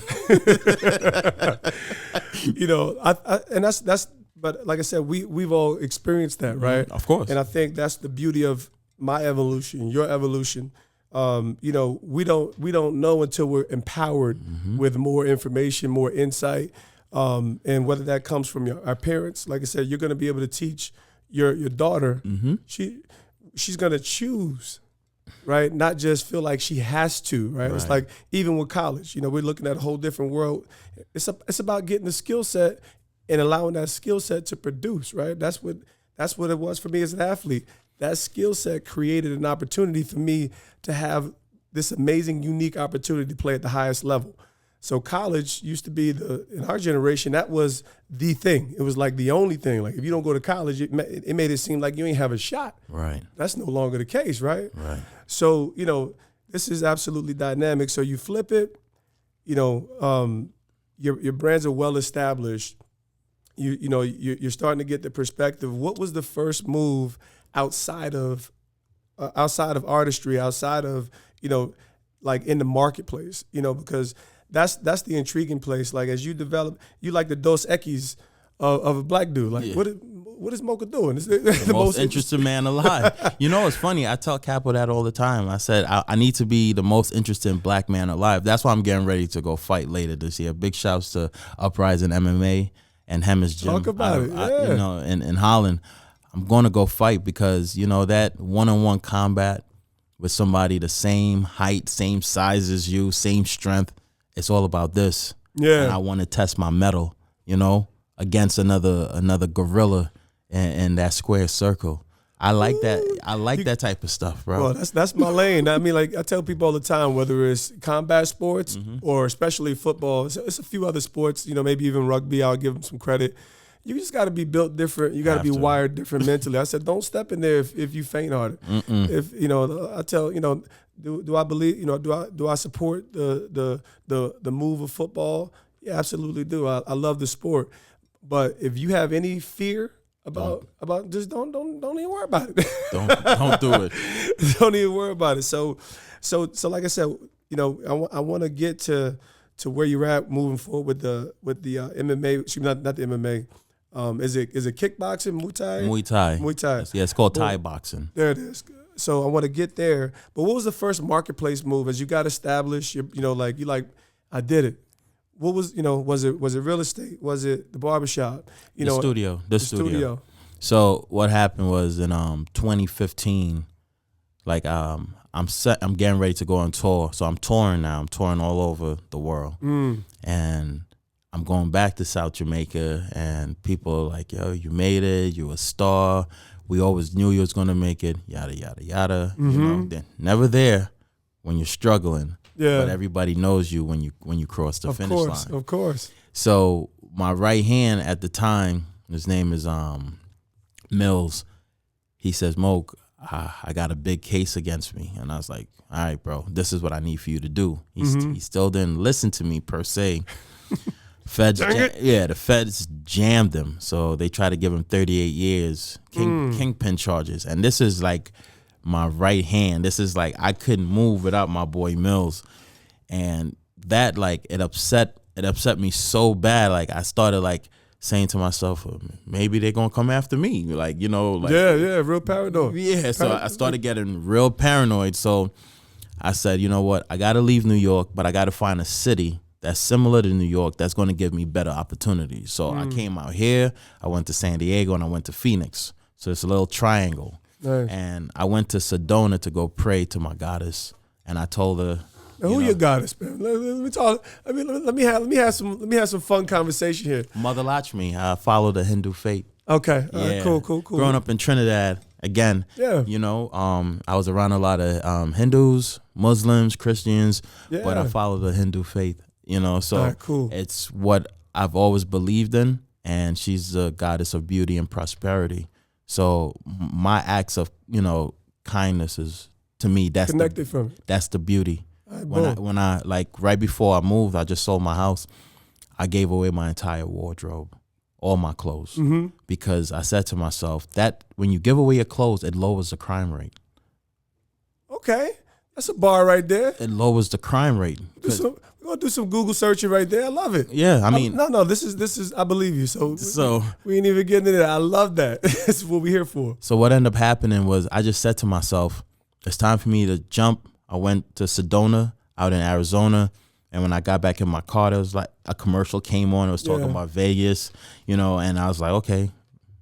And that's. But like I said, we've all experienced that, right? Of course. And I think that's the beauty of my evolution, your evolution. We don't know until we're empowered with more information, more insight, and whether that comes from our parents. Like I said, you're going to be able to teach your daughter. She's going to choose, right? Not just feel like she has to, right? It's like even with college, we're looking at a whole different world. It's about getting the skill set and allowing that skill set to produce, right? That's what it was for me as an athlete. That skill set created an opportunity for me to have this amazing, unique opportunity to play at the highest level. So college used to be in our generation, that was the thing. It was like the only thing. Like, if you don't go to college, it made it seem like you ain't have a shot. Right. That's no longer the case, right? Right. So, this is absolutely dynamic. So you flip it, your brands are well established. You're starting to get the perspective. What was the first move outside of artistry, outside of, like in the marketplace, because that's the intriguing place. Like, as you develop, you like the Dos Equis of a black dude. Like, what is Moka doing? It's the most interesting man alive. It's funny. I tell Capo that all the time. I said, I need to be the most interesting black man alive. That's why I'm getting ready to go fight later this year. Big shouts to Uprising MMA and Hemmers Gym. Talk about it. Yeah. In Holland. I'm going to go fight because, that one-on-one combat with somebody the same height, same size as you, same strength, it's all about this. Yeah. And I want to test my mettle, against another gorilla in that square circle. I like that. I like that type of stuff, bro. Well, that's my lane. I mean, like, I tell people all the time, whether it's combat sports or especially football, it's a few other sports, maybe even rugby, I'll give them some credit. You just got to be built different. You got to be wired different mentally. I said, don't step in there if you faint hearted. If I tell do I believe do I support the move of football? Yeah, absolutely do. I love the sport, but if you have any fear about just don't even worry about it. Don't do it. Don't even worry about it. So like I said, I want to get to where you're at moving forward with the MMA. Excuse me, not the MMA. Is it kickboxing, Muay Thai? Muay Thai. Yeah, it's called Thai boxing. There it is. So I want to get there. But what was the first marketplace move as you got established? I did it. What was was it real estate? Was it the barbershop? The studio. So what happened was in 2015, like I'm getting ready to go on tour. So I'm touring now. I'm touring all over the world, and I'm going back to South Jamaica, and people are like, "Yo, you made it. You're a star. We always knew you was gonna make it. Yada yada yada." They're never there when you're struggling. Yeah. But everybody knows you when you cross the finish line. Of course. So my right hand at the time, his name is Mills. He says, Moke, I got a big case against me. And I was like, all right, bro, this is what I need for you to do. He still didn't listen to me per se. The feds jammed him. So they tried to give him 38 years, kingpin charges. And this is like my right hand. This is like, I couldn't move without my boy Mills. And that, like, it upset me so bad. Like, I started like saying to myself, maybe they're gonna come after me. Like, you know, like, yeah, real paranoid. Yeah, so I started getting real paranoid. So I said, you know what, I gotta leave New York, but I gotta find a city that's similar to New York that's gonna give me better opportunities. So I came out here, I went to San Diego, and I went to Phoenix. So it's a little triangle. Nice. And I went to Sedona to go pray to my goddess, and I told her, now, who your goddess, man? Let me talk. I mean, let me have some fun conversation here. Mother Lakshmi. I follow the Hindu faith. Okay, Yeah. Cool. Growing up in Trinidad, again, you know, I was around a lot of Hindus, Muslims, Christians, but I follow the Hindu faith. You know, so it's what I've always believed in, and she's the goddess of beauty and prosperity. So my acts of, you know, kindness is, to me, that's connected from it. That's the beauty. Right, When I like right before I moved, I just sold my house. I gave away my entire wardrobe, all my clothes, because I said to myself that when you give away your clothes, it lowers the crime rate. Okay, that's a bar right there. It lowers the crime rate. We're gonna do some Google searching right there. I love it. Yeah, I mean, no. This is. I believe you. So we ain't even getting into that. I love that. That's what we're here for. So what ended up happening was I just said to myself, it's time for me to jump. I went to Sedona out in Arizona, and when I got back in my car, there was like a commercial came on. It was talking about Vegas, you know, and I was like, okay,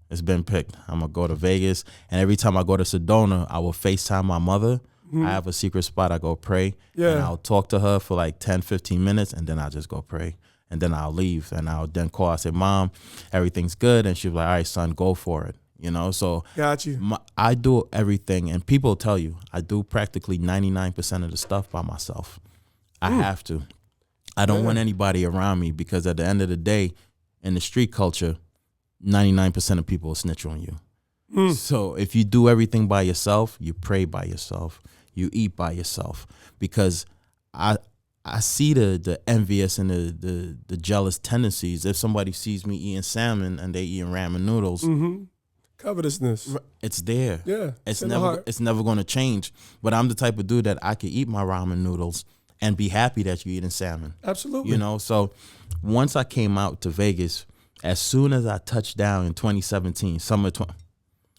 it's been picked. I'm going to go to Vegas. And every time I go to Sedona, I will FaceTime my mother. I have a secret spot. I go pray, and I'll talk to her for like 10, 15 minutes, and then I'll just go pray. And then I'll leave, and I'll then call. I say, Mom, everything's good. And she'll be like, all right, son, go for it. You know, so got you. I do everything, and people tell you I do practically 99% of the stuff by myself. I have to. I don't want anybody around me, because at the end of the day, in the street culture, 99% of people will snitch on you. So if you do everything by yourself, you pray by yourself, you eat by yourself, because I see the envious and the jealous tendencies. If somebody sees me eating salmon and they eating ramen noodles. Covetousness. It's there. Yeah. It's never going to change. But I'm the type of dude that I could eat my ramen noodles and be happy that you're eating salmon. Absolutely. You know, so once I came out to Vegas, as soon as I touched down in 2017,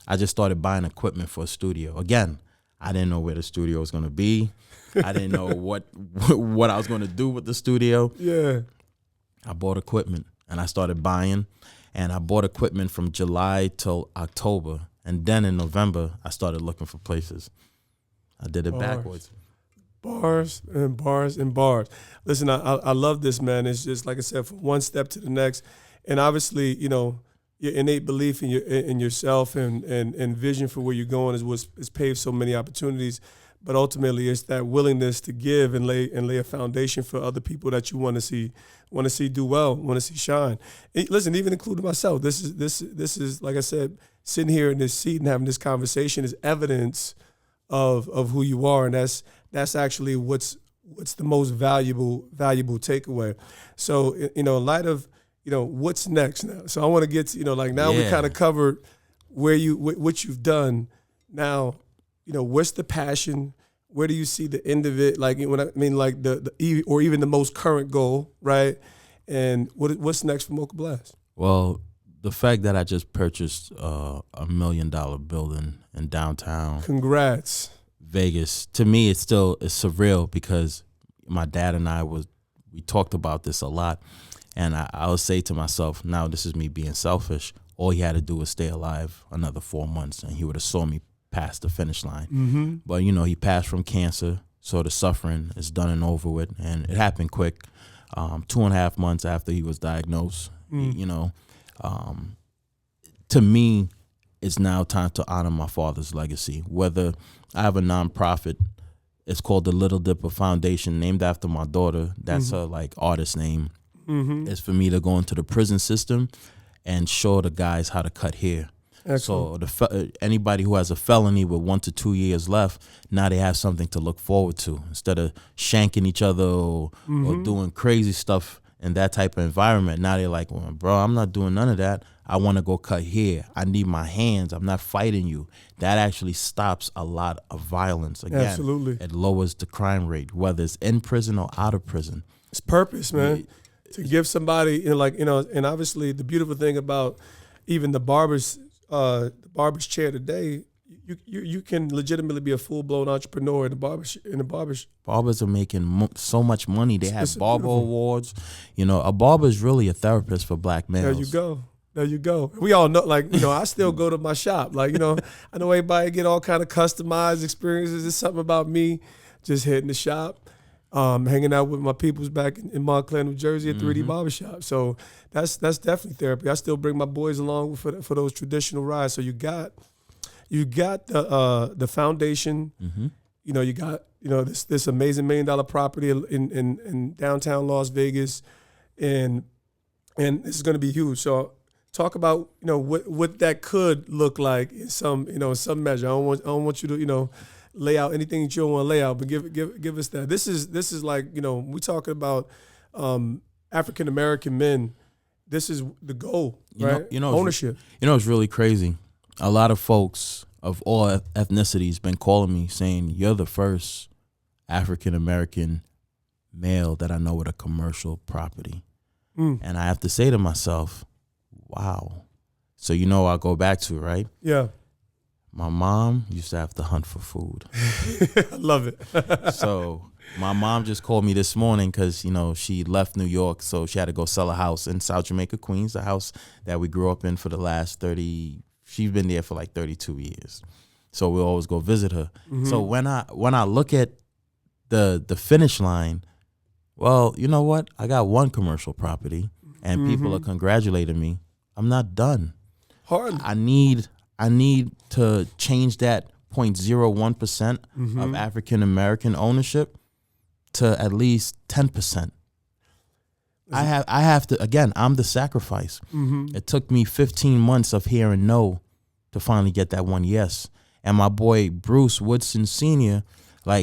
I just started buying equipment for a studio. Again, I didn't know where the studio was going to be. I didn't know what I was going to do with the studio. Yeah. I bought equipment, and I started buying. And I bought equipment from July till October. And then in November, I started looking for places. I did it backwards. Bars and bars and bars. Listen, I love this, man. It's just, like I said, from one step to the next. And obviously, you know, your innate belief in yourself and vision for where you're going is what's paved so many opportunities. But ultimately, it's that willingness to give and lay a foundation for other people that you want to see do well, want to see shine. Listen, even including myself, this is like I said, sitting here in this seat and having this conversation is evidence of who you are, and that's actually what's the most valuable takeaway. So, you know, in light of, you know, what's next now. So I want to get to, you know, like now we kind of covered what you've done. Now, you know, what's the passion? Where do you see the end of it? Like, when I mean, like or even the most current goal, right? And what's next for Moka Blast? Well, the fact that I just purchased $1 million building in downtown. Congrats. Vegas. To me, it's surreal, because my dad and I we talked about this a lot, and I would say to myself, now this is me being selfish. All he had to do was stay alive another 4 months, and he would have saw me past the finish line. But, you know, he passed from cancer, so the suffering is done and over with, and it happened quick. 2.5 months after he was diagnosed, you know, to me, it's now time to honor my father's legacy. Whether I have a nonprofit, it's called the Little Dipper Foundation, named after my daughter. That's her like artist name. is for me to go into the prison system and show the guys how to cut hair. Excellent. So anybody who has a felony with 1 to 2 years left, now they have something to look forward to instead of shanking each other or doing crazy stuff in that type of environment. Now they're like, well, bro, I'm not doing none of that. I want to go cut hair. I need my hands. I'm not fighting you. That actually stops a lot of violence. Again, Absolutely. It lowers the crime rate, whether it's in prison or out of prison. It's purpose, man. To give somebody, and obviously the beautiful thing about even the barber's chair today, you can legitimately be a full-blown entrepreneur in the barber's. Barbers are making so much money. They have Barber Awards. A barber is really a therapist for black males. There you go. We all know, I still go to my shop. I know everybody get all kind of customized experiences. It's something about me just hitting the shop, hanging out with my peoples back in Montclair, New Jersey at 3D Barbershop. So that's definitely therapy. I still bring my boys along for those traditional rides. So you got the foundation. You got this amazing $1 million property in downtown Las Vegas, and this is going to be huge. So talk about what that could look like in some measure. I don't want you to lay out anything that you don't want to lay out, but give us that. This is like we talking about African American men. This is the goal, right? Ownership. It's really crazy. A lot of folks of all ethnicities been calling me saying you're the first African American male that I know with a commercial property, and I have to say to myself, wow. So I go back to, right? Yeah. My mom used to have to hunt for food. I love it. So my mom just called me this morning because, she left New York, so she had to go sell a house in South Jamaica, Queens, the house that we grew up in for the last 30. She's been there for like 32 years. So we always go visit her. So when I look at the finish line, well, you know what? I got one commercial property and people are congratulating me. I'm not done. Hard. I need to change that 0.01% of African American ownership to at least 10%. I have to, again, I'm the sacrifice. It took me 15 months of hearing no to finally get that one yes. And my boy Bruce Woodson Sr.,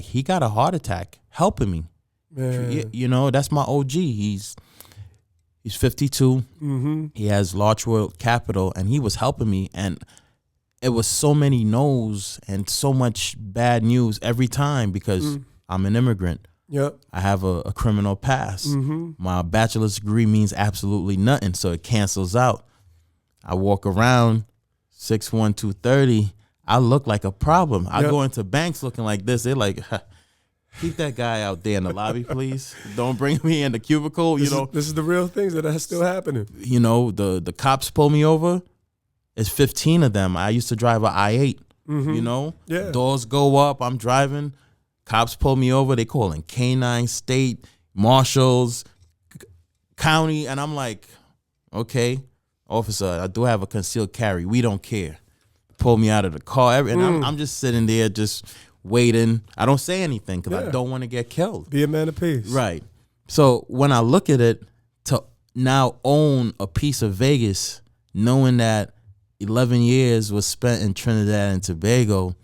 he got a heart attack helping me. Man. That's my OG. He's 52. He has large world capital, and he was helping me. And it was so many no's and so much bad news every time because I'm an immigrant. Yep. I have a criminal past. My bachelor's degree means absolutely nothing, so it cancels out. I walk around 6'1", 230. I look like a problem. I go into banks looking like this. They're like, keep that guy out there in the lobby, please. Don't bring me in the cubicle. This is the real things that are still happening. The cops pull me over. It's 15 of them. I used to drive an I-8. Yeah. Doors go up. I'm driving. Cops pull me over. They calling K-9, state, marshals, county. And I'm like, okay, officer, I do have a concealed carry. We don't care. Pull me out of the car. And I'm just sitting there just waiting. I don't say anything because I don't want to get killed. Be a man of peace. Right. So when I look at it, to now own a piece of Vegas, knowing that 11 years was spent in Trinidad and Tobago,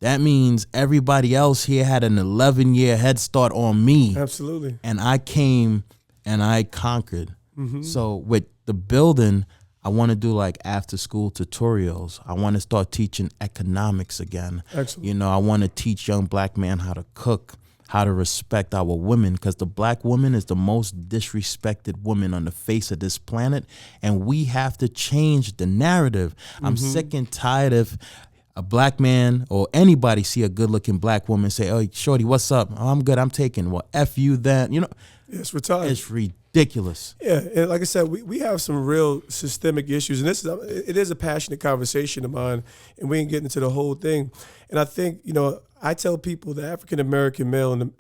that means everybody else here had an 11-year head start on me. Absolutely. And I came and I conquered. So with the building, I want to do after school tutorials. I want to start teaching economics again. Excellent. I want to teach young black men how to cook, how to respect our women, because the black woman is the most disrespected woman on the face of this planet, and we have to change the narrative. I'm sick and tired of a black man or anybody see a good-looking black woman say, "Oh, shorty, what's up? Oh, I'm good. I'm taking." Well, F you then. It's retarded. It's ridiculous. Yeah, and like I said, we have some real systemic issues, and it is a passionate conversation of mine, and we ain't getting into the whole thing. And I think I tell people the African American male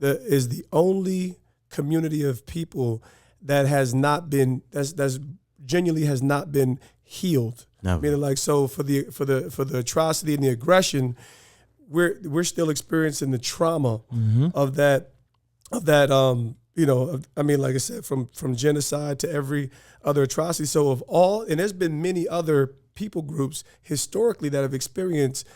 is the only community of people that has not been that's genuinely has not been healed. Never. Meaning, so for the atrocity and the aggression, we're still experiencing the trauma of that I mean, like I said, from genocide to every other atrocity. So and there's been many other people groups historically that have experienced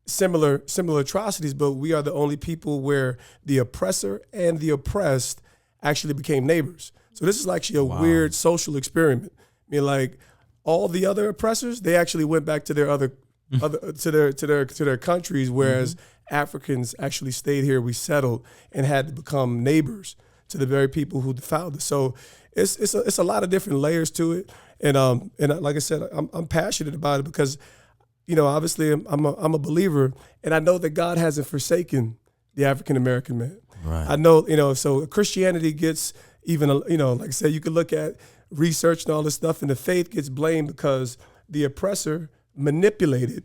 similar atrocities, but we are the only people where the oppressor and the oppressed actually became neighbors. So this is actually a weird social experiment. I mean, like all the other oppressors, they actually went back to their to their countries, whereas Africans actually stayed here. We settled and had to become neighbors to the very people who found us. So it's a lot of different layers to it, and like I said, I'm passionate about it because, obviously I'm a believer, and I know that God hasn't forsaken the African American man. Right. I know, so Christianity gets even, like I said, you could look at research and all this stuff, and the faith gets blamed because the oppressor manipulated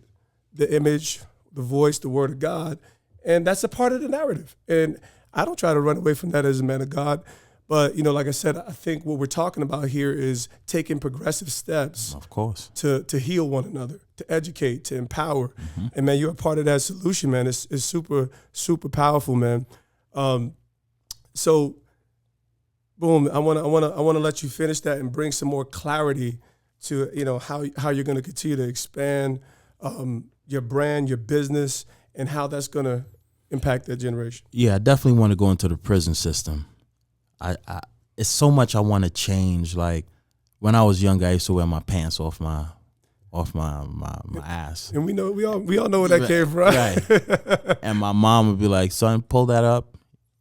the image, the voice, the word of God, and that's a part of the narrative. And I don't try to run away from that as a man of God, but like I said, I think what we're talking about here is taking progressive steps, of course, to heal one another, to educate, to empower, and man, you're a part of that solution, man. It's super, super powerful, man. So, boom, I want to let you finish that and bring some more clarity to how you're going to continue to expand your brand, your business, and how that's going to impact that generation. Yeah, I definitely want to go into the prison system. I it's so much I want to change. Like when I was younger, I used to wear my pants off my ass, and we all know where that came from. Right. And my mom would be like, "Son, pull that up.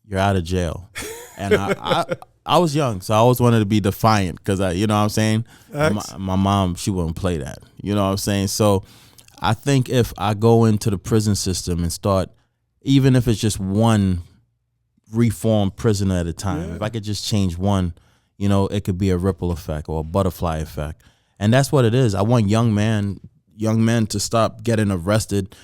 You're out of jail." And I was young, so I always wanted to be defiant because you know what I'm saying. My mom, she wouldn't play that. You know what I'm saying. So I think if I go into the prison system and start, even if it's just one reformed prisoner at a time, if I could just change one, it could be a ripple effect or a butterfly effect. And that's what it is. I want young men to stop getting arrested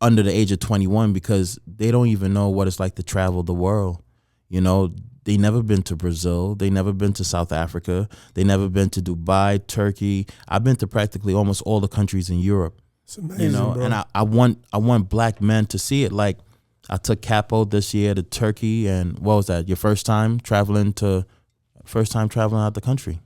under the age of 21 because they don't even know what it's like to travel the world. They never been to Brazil. They never been to South Africa. They never been to Dubai, Turkey. I've been to practically almost all the countries in Europe. It's amazing, bro. And I want black men to see it. Like I took Capo this year to Turkey, and what was that? Your first time traveling out the country.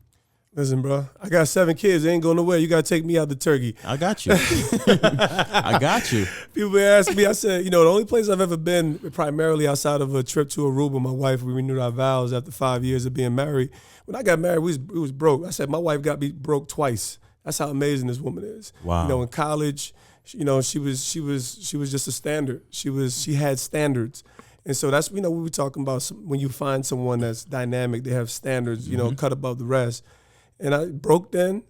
Listen, bro, I got 7 kids. They ain't going nowhere. You got to take me out to Turkey. I got you. I got you. People ask me, I said, the only place I've ever been primarily outside of a trip to Aruba, my wife, we renewed our vows after 5 years of being married. When I got married, we was broke. I said, my wife got me broke twice. That's how amazing this woman is. Wow. In college, she was just a standard. She had standards. And so that's, we were talking about when you find someone that's dynamic, they have standards, cut above the rest. And I broke then,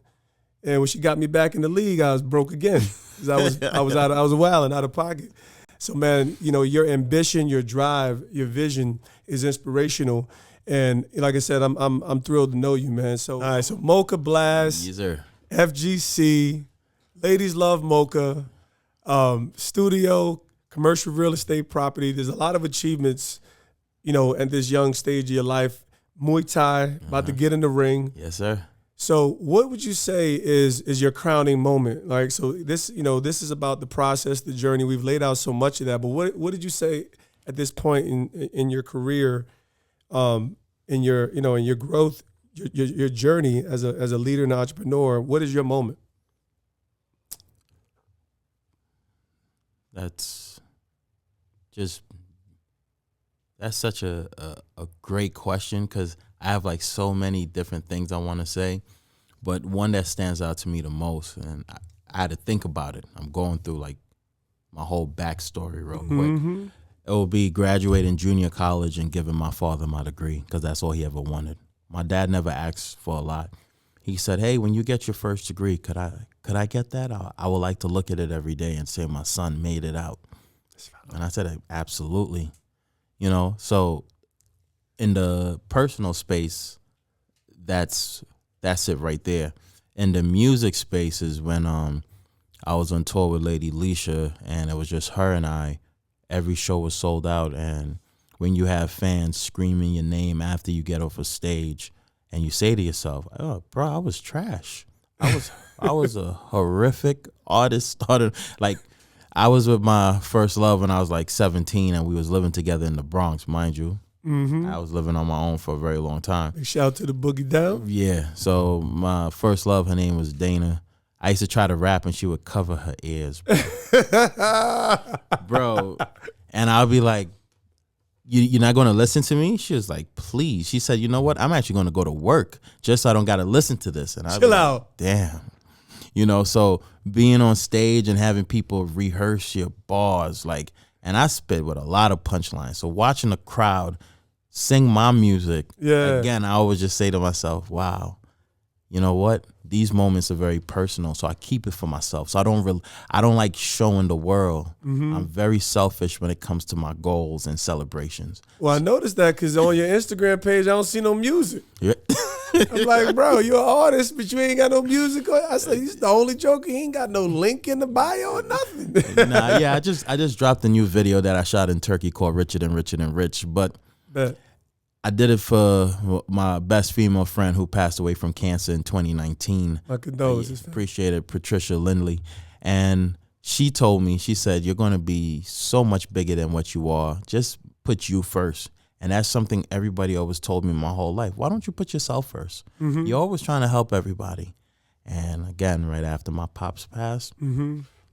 and when she got me back in the league, I was broke again because I was wild and out of pocket. So man, your ambition, your drive, your vision is inspirational, and like I said, I'm thrilled to know you, man. So all right, so Moka Blast, yes, sir. FGC, ladies love Moka, studio, commercial real estate property. There's a lot of achievements, at this young stage of your life. Muay Thai, about to get in the ring. Yes, sir. So what would you say is your crowning moment? Like, so this is about the process, the journey. We've laid out so much of that, but what did you say at this point in your career, in your growth, your journey as a leader and entrepreneur? What is your moment? That's such a great question because I have like so many different things I want to say, but one that stands out to me the most, and I had to think about it. I'm going through like my whole backstory real quick. It will be graduating junior college and giving my father my degree because that's all he ever wanted. My dad never asked for a lot. He said, "Hey, when you get your first degree, could I get that? I would like to look at it every day and say my son made it out." And I said, "Absolutely." So in the personal space, that's it right there. In the music space is when I was on tour with Lady Leisha, and it was just her and I. Every show was sold out, and when you have fans screaming your name after you get off a stage, and you say to yourself, "Oh, bro, I was trash. I was a horrific artist." I was with my first love when I was like 17, and we was living together in the Bronx, mind you. I was living on my own for a very long time. Big shout out to the Boogie Down. Yeah. So my first love, her name was Dana. I used to try to rap and she would cover her ears, bro. And I'll be like, you're not going to listen to me? She was like, please. She said, you know what? I'm actually going to go to work just so I don't got to listen to this. And I'll Chill be out. Like, damn. You know, so being on stage and having people rehearse your bars, like, and I spit with a lot of punchlines. So watching the crowd sing my music, again, I always just say to myself, wow, you know what? These moments are very personal, so I keep it for myself. So I don't like showing the world. I'm very selfish when it comes to my goals and celebrations. Well, I noticed that because on your Instagram page, I don't see no music. Yeah. I'm like, bro, you're an artist, but you ain't got no music. I said, he's the only joker. He ain't got no link in the bio or nothing. Nah, yeah, I just dropped a new video that I shot in Turkey called Richer Than Richer Than Rich, but I did it for my best female friend who passed away from cancer in 2019. My condolences. Appreciate it, Patricia Lindley. And she told me, she said, you're going to be so much bigger than what you are. Just put you first. And that's something everybody always told me my whole life. Why don't you put yourself first? You're always trying to help everybody. And again, right after my pops passed,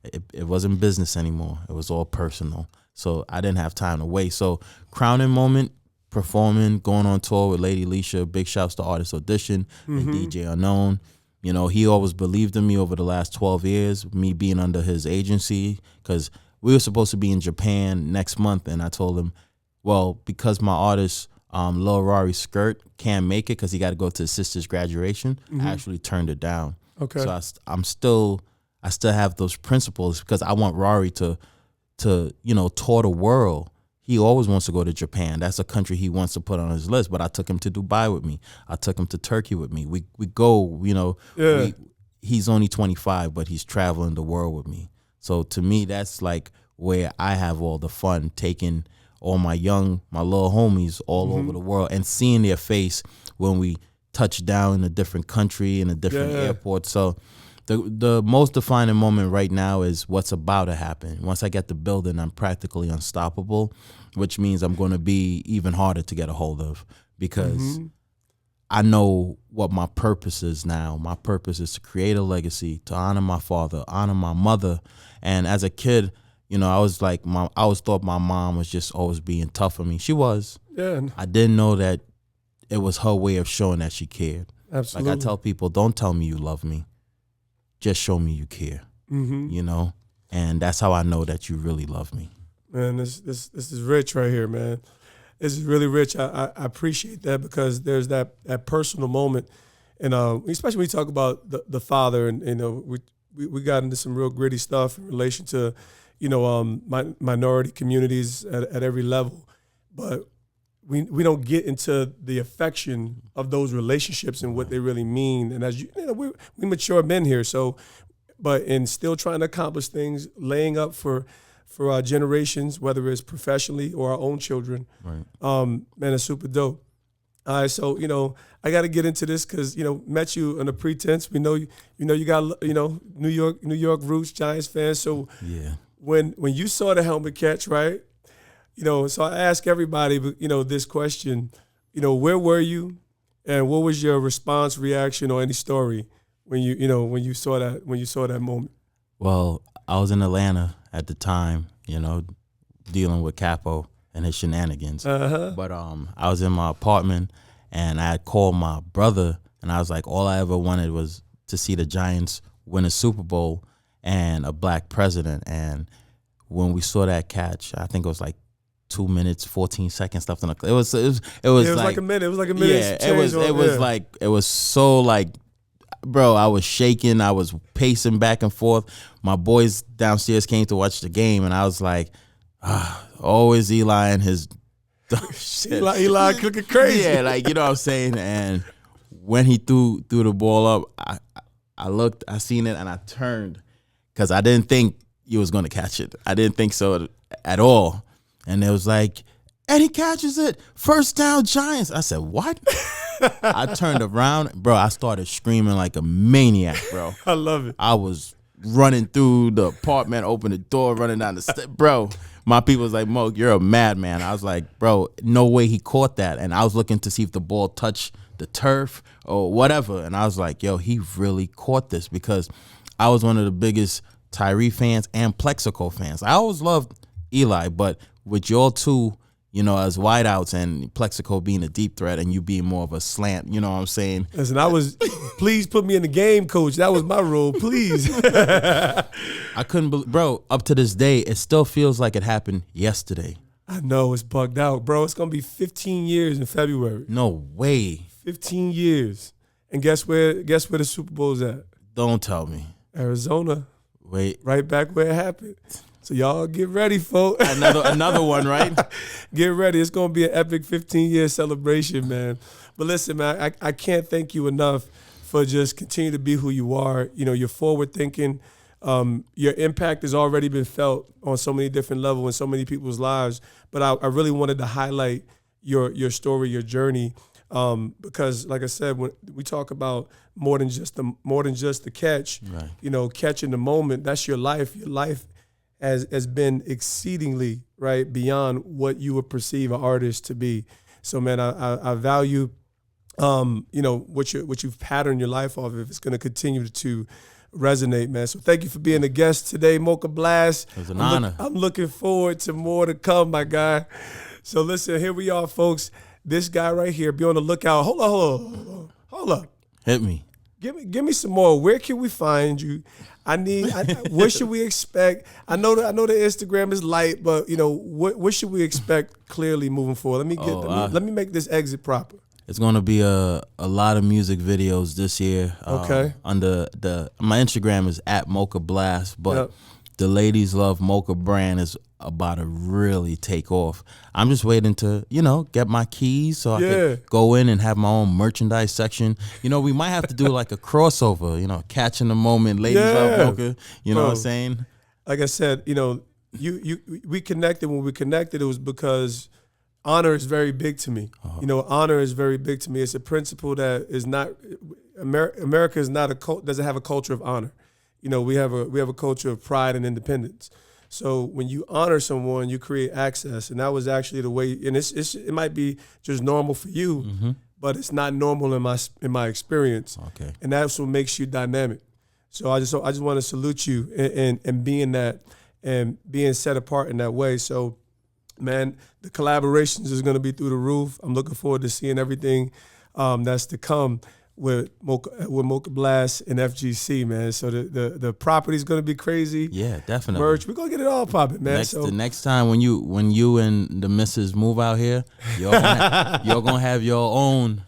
it wasn't business anymore. It was all personal. So I didn't have time to waste. So crowning moment, performing, going on tour with Lady Leisha, big shouts to Artist Audition and DJ Unknown. You know, he always believed in me over the last 12 years, me being under his agency, because we were supposed to be in Japan next month, and I told him, well, because my artist, Lil Rari Skirt, can't make it because he got to go to his sister's graduation, I actually turned it down. Okay. So I still have those principles because I want Rari to tour the world. He always wants to go to Japan. That's a country he wants to put on his list. But I took him to Dubai with me. I took him to Turkey with me. We go, he's only 25, but he's traveling the world with me. So to me, that's like where I have all the fun, taking all my little homies all over the world and seeing their face when we touch down in a different country, in a different airport. So the most defining moment right now is what's about to happen. Once I get the building, I'm practically unstoppable, which means I'm going to be even harder to get a hold of because I know what my purpose is now. My purpose is to create a legacy, to honor my father, honor my mother. And as a kid, I was like, I always thought my mom was just always being tough on me. She was. Yeah. I didn't know that it was her way of showing that she cared. Absolutely. Like I tell people, don't tell me you love me. Just show me you care, and that's how I know that you really love me. Man, this is rich right here, man. This is really rich. I appreciate that because there's that personal moment, and especially when we talk about the father, and we got into some real gritty stuff in relation to, minority communities at every level, but we don't get into the affection of those relationships and what they really mean. And as we mature men here, so, but in still trying to accomplish things, laying up for our generations, whether it's professionally or our own children. Right. Man, it's super dope. All right, so I got to get into this because met you on a pretense. We know you got New York roots, Giants fans. So yeah, when you saw the helmet catch, right? So I ask everybody, this question, where were you and what was your response, reaction, or any story when you saw that moment? Well, I was in Atlanta at the time, dealing with Capo and his shenanigans. But I was in my apartment and I had called my brother and I was like, all I ever wanted was to see the Giants win a Super Bowl and a black president. And when we saw that catch, I think it was like 2 minutes, 14 seconds left on the clock. It was like a minute. It was like a minute. Yeah, it was so like, bro, I was shaking. I was pacing back and forth. My boys downstairs came to watch the game, and I was like, always Eli and his shit. Eli cooking crazy. Yeah, like, you know what I'm saying? And when he threw the ball up, I looked, I seen it, and I turned because I didn't think you was going to catch it. I didn't think so at all. And it was like, and he catches it. First down, Giants. I said, what? I turned around. Bro, I started screaming like a maniac, bro. I love it. I was running through the apartment, open the door, running down the steps. Bro, My people was like, Mo, you're a madman. I was like, bro, no way he caught that. And I was looking to see if the ball touched the turf or whatever. And I was like, yo, he really caught this, because I was one of the biggest Tyree fans and Plexico fans. I always loved Eli, but with y'all two, you know, as wideouts and Plexico being a deep threat and you being more of a slant, you know what I'm saying? Listen, please put me in the game, coach. That was my role, please. I couldn't believe, bro, up to this day, it still feels like it happened yesterday. I know, it's bugged out, bro. It's going to be 15 years in February. No way. 15 years. And guess where the Super Bowl's at? Don't tell me. Arizona. Wait. Right back where it happened. So y'all get ready, folks. Another one, right? Get ready. It's going to be an epic 15-year celebration, man. But listen, man, I can't thank you enough for just continue to be who you are. You know, you're forward thinking. Your impact has already been felt on so many different levels in so many people's lives. But I really wanted to highlight your story, your journey, because, like I said, when we talk about more than just the catch, right. You know, catching the moment. That's your life. Your life has been exceedingly right beyond what you would perceive an artist to be. So, man, I value, you know, what you've patterned your life off of. It's going to continue to resonate, man. So thank you for being a guest today, Moka Blast. It was an honor. I'm looking forward to more to come, my guy. So listen, here we are, folks. This guy right here, be on the lookout. Hold up. Hit me. Give me some more. Where can we find you? What should we expect? I know the Instagram is light, but you know what should we expect clearly moving forward? Let me make this exit proper. It's gonna be a lot of music videos this year. Okay. Under my Instagram is @Moka Blast, but Yep. the Ladies Love Moka brand is about to really take off. I'm just waiting to, you know, get my keys so I can go in and have my own merchandise section. You know, we might have to do like a crossover, you know, catching the moment, Ladies Love Moka. You know what I'm saying? Like I said, you know, we connected. When we connected, it was because honor is very big to me. You know, honor is very big to me. It's a principle that is not America is not doesn't have a culture of honor. You know, we have a culture of pride and independence. So when you honor someone, you create access, and that was actually the way. And it might be just normal for you, but it's not normal in my experience. Okay. And that's what makes you dynamic. So I just want to salute you and being that and being set apart in that way. So, man, the collaborations is going to be through the roof. I'm looking forward to seeing everything that's to come with Moka Blast and FGC, man. So the property's gonna be crazy. Yeah, definitely. Merch, we're gonna get it all popping, man. The next time when you and the missus move out here, you're gonna have your own.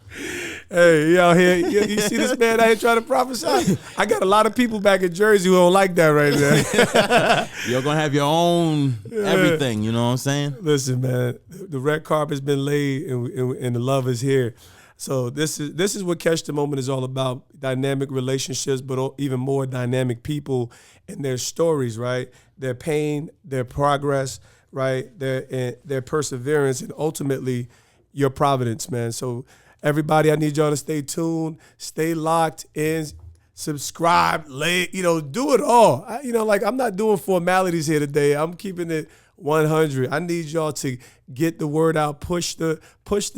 Hey, you out here, you see this man out here trying to prophesy? I got a lot of people back in Jersey who don't like that right now. You're gonna have your own everything, you know what I'm saying? Listen, man, the red carpet's been laid and the love is here. So this is what Catch the Moment is all about: dynamic relationships, but even more dynamic people and their stories, right? Their pain, their progress, right? Their perseverance, and ultimately your providence, man. So everybody, I need y'all to stay tuned, stay locked in, subscribe, do it all. I'm not doing formalities here today. I'm keeping it 100. I need y'all to get the word out, push the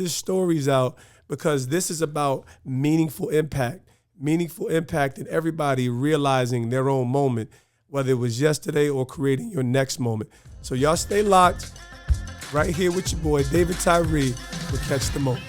stories out. Because this is about meaningful impact in everybody realizing their own moment, whether it was yesterday or creating your next moment. So y'all stay locked right here with your boy, David Tyree, with Catch the Moment.